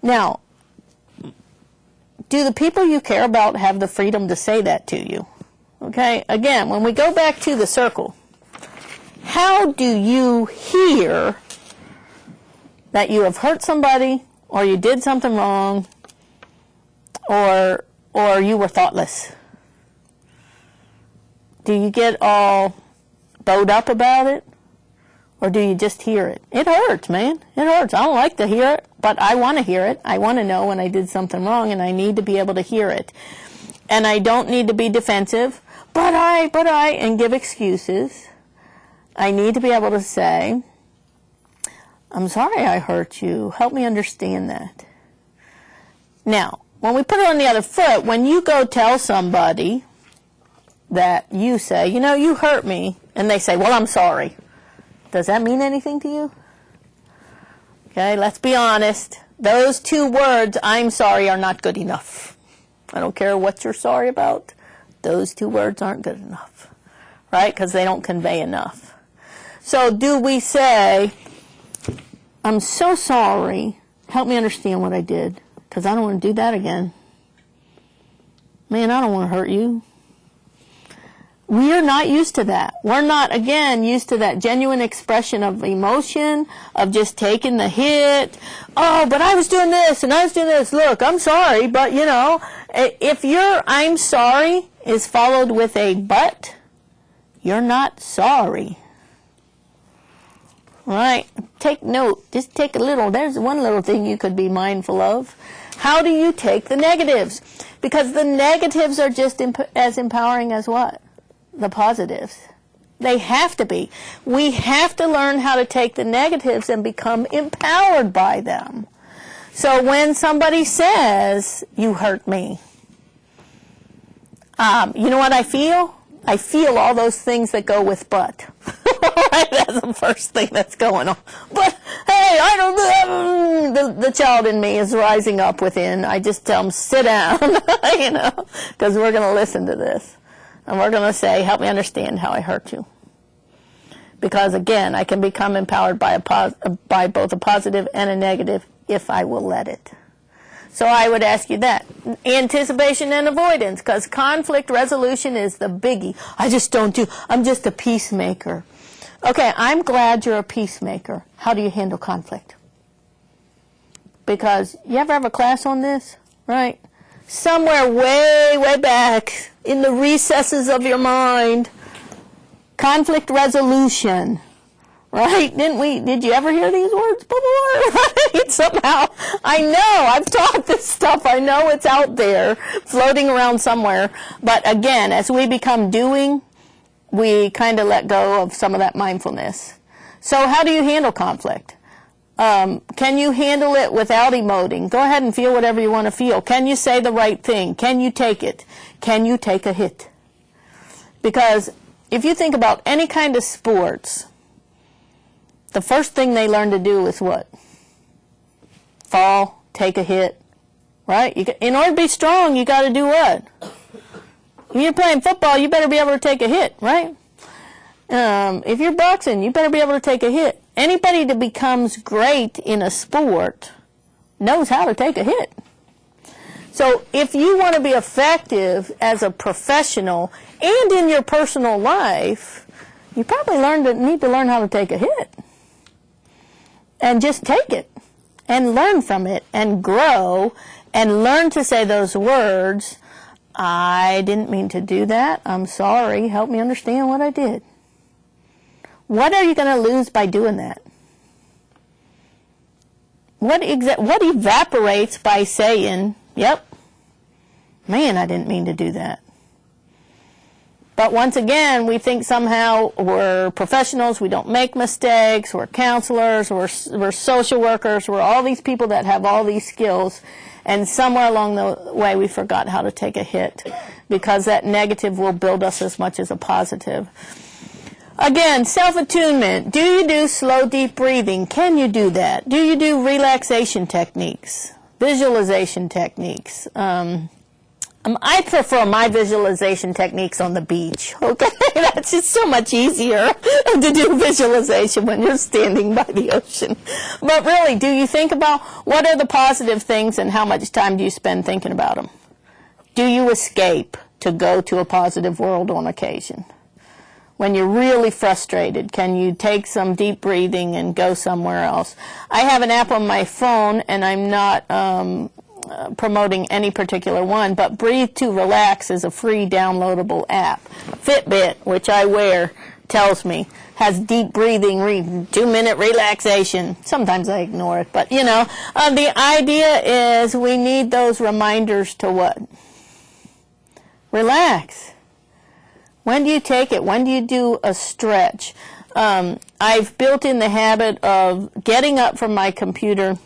Now, do the people you care about have the freedom to say that to you? Okay, again, when we go back to the circle, how do you hear that you have hurt somebody, or you did something wrong, or you were thoughtless? Do you get all bowed up about it? Or do you just hear it? It hurts, man. It hurts. I don't like to hear it, but I want to hear it. I want to know when I did something wrong, and I need to be able to hear it. And I don't need to be defensive, but I, and give excuses. I need to be able to say, I'm sorry I hurt you. Help me understand that. Now, when we put it on the other foot, when you go tell somebody that you say, you know, you hurt me, and they say, well, I'm sorry. Does that mean anything to you? Okay, let's be honest. Those two words, I'm sorry, are not good enough. I don't care what you're sorry about. Those two words aren't good enough, right? Because they don't convey enough. So do we say, I'm so sorry, help me understand what I did, because I don't want to do that again. Man, I don't want to hurt you. We are not used to that. We're not, again, used to that genuine expression of emotion, of just taking the hit. Oh, but I was doing this, and I was doing this. Look, I'm sorry, but, you know, if your I'm sorry is followed with a but, you're not sorry. Right? Take note. Just take a little. There's one little thing you could be mindful of. How do you take the negatives? Because the negatives are just as empowering as what? The positives. They have to be. We have to learn how to take the negatives and become empowered by them. So when somebody says, you hurt me, you know what I feel? I feel all those things that go with but. That's the first thing that's going on. But, hey, I don't, the child in me is rising up within. I just tell them, sit down, you know, because we're going to listen to this. And we're going to say, help me understand how I hurt you. Because, again, I can become empowered by both a positive and a negative if I will let it. So I would ask you that. Anticipation and avoidance, because conflict resolution is the biggie. I'm just a peacemaker. Okay, I'm glad you're a peacemaker. How do you handle conflict? Because you ever have a class on this, right? Somewhere way, way back in the recesses of your mind, conflict resolution, right? Did you ever hear these words before? Right? Somehow, I know, I've taught this stuff. I know it's out there, floating around somewhere. But again, as we become doing, we kind of let go of some of that mindfulness. So how do you handle conflict? Can you handle it without emoting? Go ahead and feel whatever you want to feel. Can you say the right thing? Can you take it? Can you take a hit? Because if you think about any kind of sports, the first thing they learn to do is what? Fall, take a hit, right? In order to be strong, you got to do what? When you're playing football, you better be able to take a hit, right? If you're boxing, you better be able to take a hit. Anybody that becomes great in a sport knows how to take a hit. So if you want to be effective as a professional and in your personal life, you probably need to learn how to take a hit. And just take it and learn from it and grow and learn to say those words, I didn't mean to do that. I'm sorry. Help me understand what I did. What are you going to lose by doing that? What evaporates by saying, yep, man, I didn't mean to do that. But once again, we think somehow we're professionals, we don't make mistakes, we're counselors, we're social workers, we're all these people that have all these skills, and somewhere along the way we forgot how to take a hit, because that negative will build us as much as a positive. Again, self-attunement. Do you do slow, deep breathing? Can you do that? Do you do relaxation techniques, visualization techniques? I prefer my visualization techniques on the beach, okay? That's just so much easier to do visualization when you're standing by the ocean. But really, do you think about what are the positive things and how much time do you spend thinking about them? Do you escape to go to a positive world on occasion? When you're really frustrated, can you take some deep breathing and go somewhere else? I have an app on my phone, and I'm not promoting any particular one, but Breathe to Relax is a free downloadable app. Fitbit, which I wear, tells me, has deep breathing, 2-minute relaxation. Sometimes I ignore it, but you know, the idea is we need those reminders to what? Relax. When do you take it? When do you do a stretch? I've built in the habit of getting up from my computer.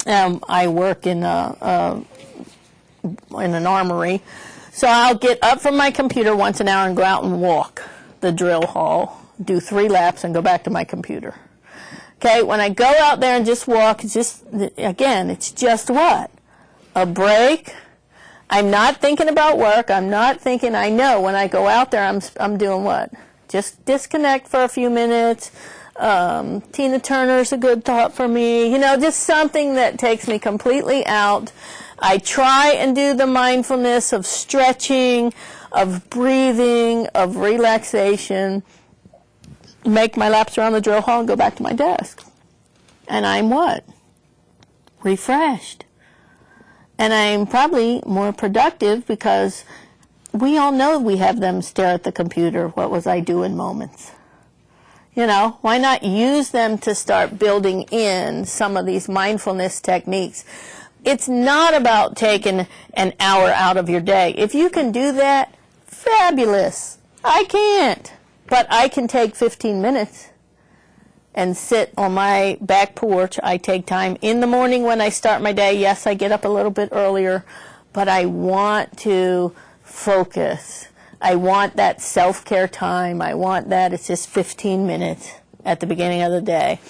I work in an armory, so I'll get up from my computer once an hour and go out and walk the drill hall, do 3 laps, and go back to my computer. Okay, when I go out there and just walk, it's just, again, it's just what? A break. I'm not thinking about work. I'm not thinking, I know when I go out there, I'm doing what? Just disconnect for a few minutes. Tina Turner's a good thought for me. You know, just something that takes me completely out. I try and do the mindfulness of stretching, of breathing, of relaxation, make my laps around the drill hall and go back to my desk. And I'm what? Refreshed. And I'm probably more productive because we all know we have them stare at the computer. What was I doing moments? You know, why not use them to start building in some of these mindfulness techniques? It's not about taking an hour out of your day. If you can do that, fabulous. I can't. But I can take 15 minutes and sit on my back porch. I take time in the morning when I start my day. Yes, I get up a little bit earlier, but I want to focus. I want that self-care time. I want that. It's just 15 minutes at the beginning of the day.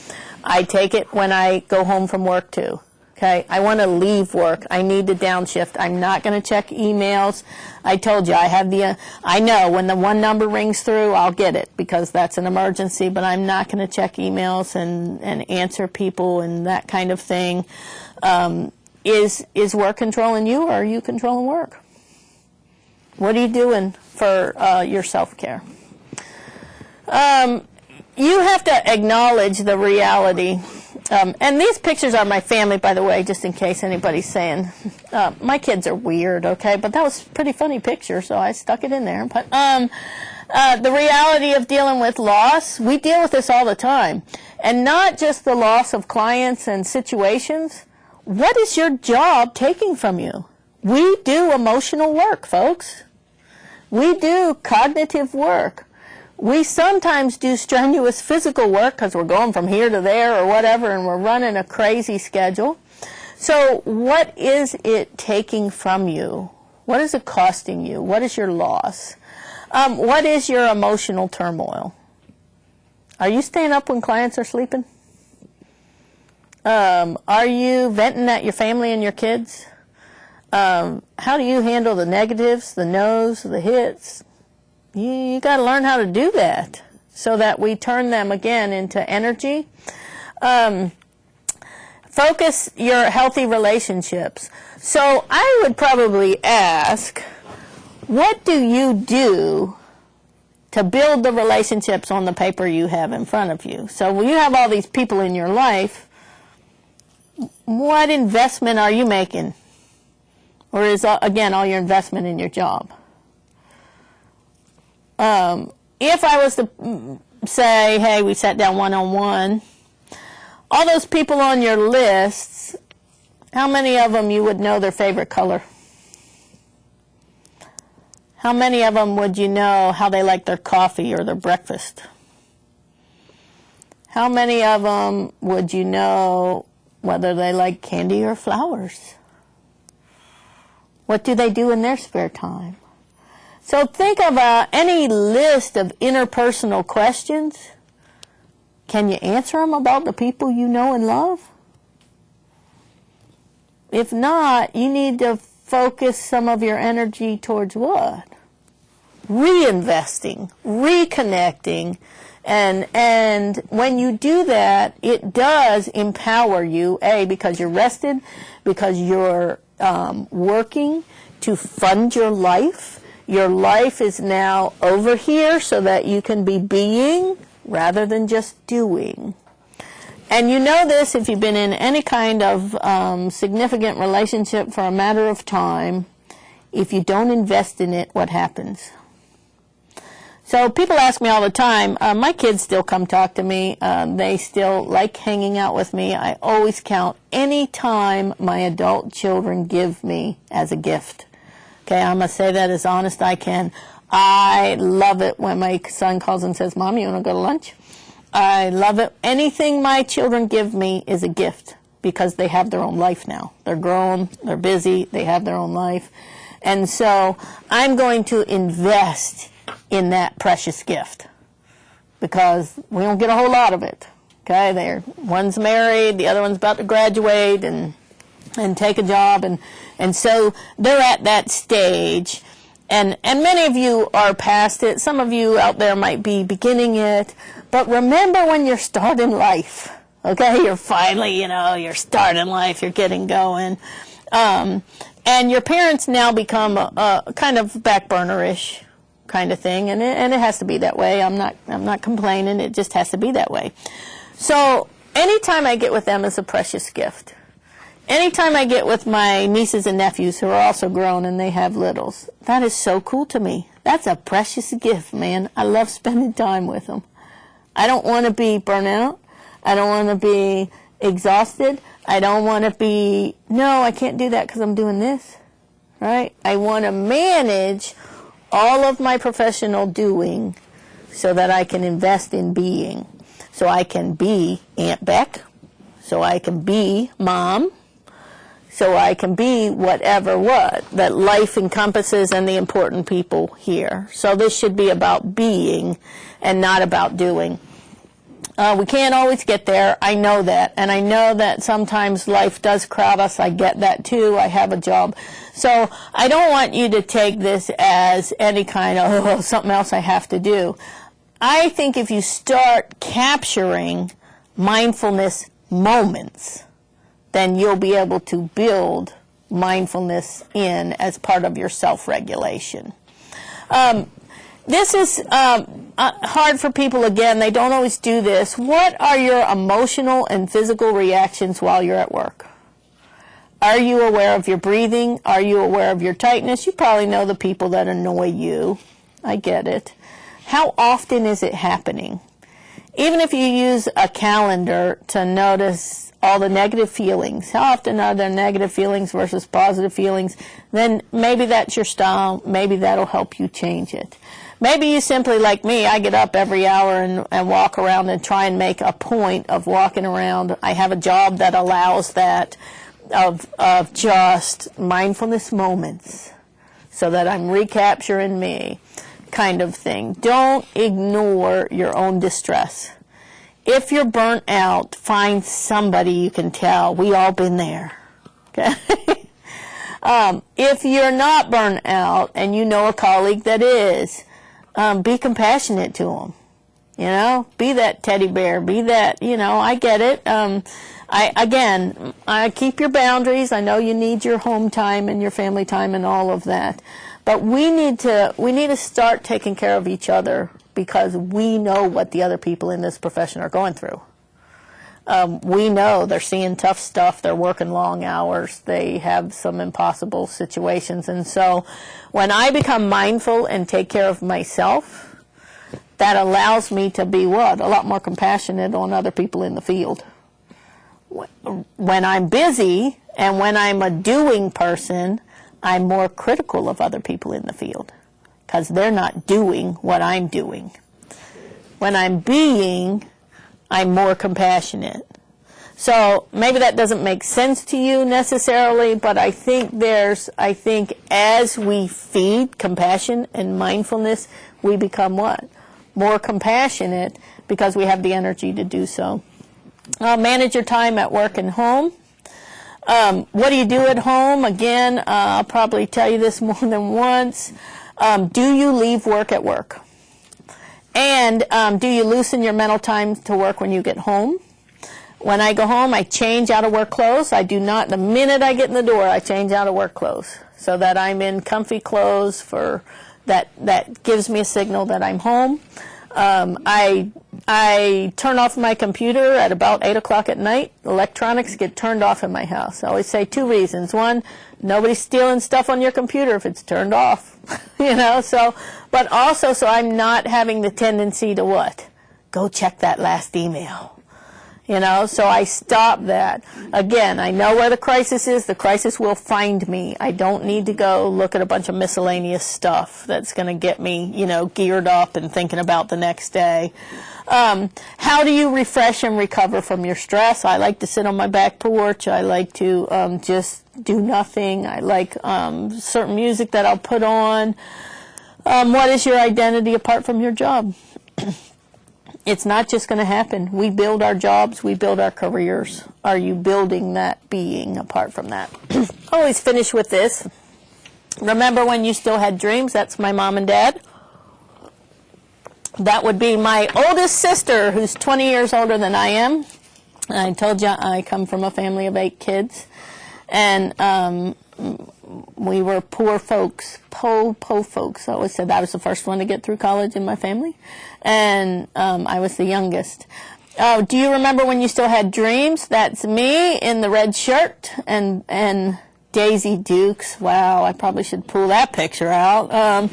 I take it when I go home from work too. Okay, I want to leave work. I need to downshift. I'm not going to check emails. I told you, I know when the one number rings through, I'll get it because that's an emergency, but I'm not going to check emails and answer people and that kind of thing. Is work controlling you, or are you controlling work? What are you doing for your self-care? You have to acknowledge the reality. And these pictures are my family, by the way, just in case anybody's saying, my kids are weird, okay? But that was a pretty funny picture, so I stuck it in there. But the reality of dealing with loss, we deal with this all the time. And not just the loss of clients and situations. What is your job taking from you? We do emotional work, folks. We do cognitive work. We sometimes do strenuous physical work because we're going from here to there or whatever, and we're running a crazy schedule. So what is it taking from you? What is it costing you? What is your loss? What is your emotional turmoil? Are you staying up when clients are sleeping? Are you venting at your family and your kids? How do you handle the negatives, the no's, the hits? You got to learn how to do that so that we turn them again into energy. Focus your healthy relationships. So I would probably ask, what do you do to build the relationships on the paper you have in front of you? So when you have all these people in your life, what investment are you making? Or is, again, all your investment in your job? If I was to say, hey, we sat down one-on-one, all those people on your lists, how many of them you would know their favorite color? How many of them would you know how they like their coffee or their breakfast? How many of them would you know whether they like candy or flowers? What do they do in their spare time? So think of any list of interpersonal questions. Can you answer them about the people you know and love? If not, you need to focus some of your energy towards what? Reinvesting, reconnecting. And when you do that, it does empower you, A, because you're rested, because you're working to fund your life. Your life is now over here so that you can be being rather than just doing. And you know this if you've been in any kind of significant relationship for a matter of time. If you don't invest in it, what happens? So people ask me all the time, my kids still come talk to me, they still like hanging out with me. I always count any time my adult children give me as a gift. Okay, I'm going to say that as honest I can. I love it when my son calls and says, Mom, you want to go to lunch? I love it. Anything my children give me is a gift because they have their own life now. They're grown, they're busy, they have their own life. And so I'm going to invest in that precious gift because we don't get a whole lot of it. Okay, one's married, the other one's about to graduate and take a job, and so they're at that stage. And many of you are past it. Some of you out there might be beginning it. But remember when you're starting life, okay? You're finally, you're starting life, you're getting going. And your parents now become a kind of back burner-ish kind of thing, and it has to be that way. I'm not complaining. It just has to be that way. So anytime I get with them is a precious gift. Anytime I get with my nieces and nephews who are also grown and they have littles, that is so cool to me. That's a precious gift, man. I love spending time with them. I don't want to be burnt out. I don't want to be exhausted. I don't want to be, no, I can't do that because I'm doing this, right? I want to manage all of my professional doing so that I can invest in being. So I can be Aunt Beck, so I can be Mom, so I can be whatever that life encompasses and the important people here. So this should be about being and not about doing. We can't always get there. I know that. And I know that sometimes life does crowd us. I get that too. I have a job. So I don't want you to take this as any kind of something else I have to do. I think if you start capturing mindfulness moments, then you'll be able to build mindfulness in as part of your self-regulation. This is hard for people, again. They don't always do this. What are your emotional and physical reactions while you're at work? Are you aware of your breathing? Are you aware of your tightness? You probably know the people that annoy you. I get it. How often is it happening? Even if you use a calendar to notice all the negative feelings, how often are there negative feelings versus positive feelings, then maybe that's your style. Maybe that'll help you change it. Maybe you simply, like me, I get up every hour and walk around and try and make a point of walking around. I have a job that allows that, of just mindfulness moments so that I'm recapturing me kind of thing. Don't ignore your own distress. If you're burnt out, find somebody you can tell. We all been there. Okay? If you're not burnt out and you know a colleague that is, be compassionate to them. Be that teddy bear. Be that, I get it. I keep your boundaries. I know you need your home time and your family time and all of that. But we need to start taking care of each other because we know what the other people in this profession are going through. We know they're seeing tough stuff. They're working long hours. They have some impossible situations. And so when I become mindful and take care of myself, that allows me to be what? A lot more compassionate on other people in the field. When I'm busy and when I'm a doing person, I'm more critical of other people in the field because they're not doing what I'm doing. When I'm being, I'm more compassionate. So maybe that doesn't make sense to you necessarily, but I think as we feed compassion and mindfulness, we become what? More compassionate because we have the energy to do so. Manage your time at work and home. What do you do at home? Again, I'll probably tell you this more than once. Do you leave work at work? And do you loosen your mental time to work when you get home? When I go home, I change out of work clothes. I do not, the minute I get in the door, I change out of work clothes so that I'm in comfy clothes for that gives me a signal that I'm home. I turn off my computer at about 8 o'clock at night. Electronics get turned off in my house. I always say 2 reasons. One, nobody's stealing stuff on your computer if it's turned off, but also so I'm not having the tendency to what? Go check that last email. So I stop that. Again, I know where the crisis is. The crisis will find me. I don't need to go look at a bunch of miscellaneous stuff that's going to get me, geared up and thinking about the next day. How do you refresh and recover from your stress? I like to sit on my back porch. I like to just do nothing. I like certain music that I'll put on. What is your identity apart from your job? It's not just going to happen. We build our jobs. We build our careers. Are you building that being apart from that? Always finish with this. Remember when you still had dreams? That's my mom and dad. That would be my oldest sister, who's 20 years older than I am. I told you I come from a family of 8 kids. And we were poor folks, po folks. I always said I was the first one to get through college in my family. And I was the youngest. Oh, do you remember when you still had dreams? That's me in the red shirt and Daisy Dukes. Wow, I probably should pull that picture out. And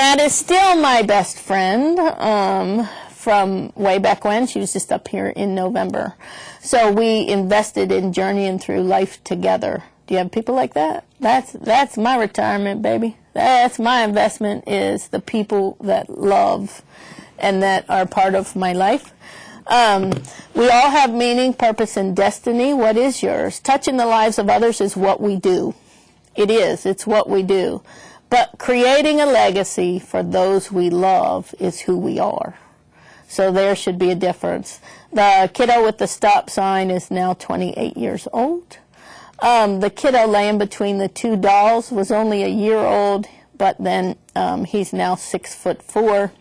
that is still my best friend from way back when. She was just up here in November. So we invested in journeying through life together. Do you have people like that? That's my retirement, baby. That's my investment, is the people that love and that are part of my life. We all have meaning, purpose, and destiny. What is yours? Touching the lives of others is what we do. It is. It's what we do. But creating a legacy for those we love is who we are. So there should be a difference. The kiddo with the stop sign is now 28 years old. The kiddo laying between the 2 dolls was only a year old, but then he's now 6'4".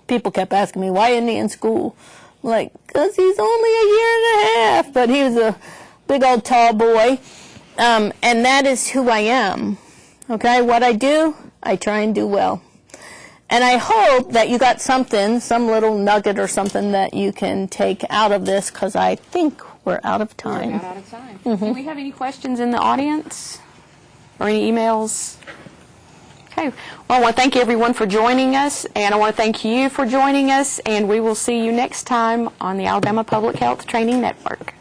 People kept asking me, why isn't he in school? I'm like, because he's only a year and a half, but he was a big old tall boy. And that is who I am. Okay, what I do, I try and do well. And I hope that you got something, some little nugget or something that you can take out of this, because I think we're out of time. We're out of time. Do we have any questions in the audience or any emails? Okay. Well, I want to thank everyone for joining us, and I want to thank you for joining us, and we will see you next time on the Alabama Public Health Training Network.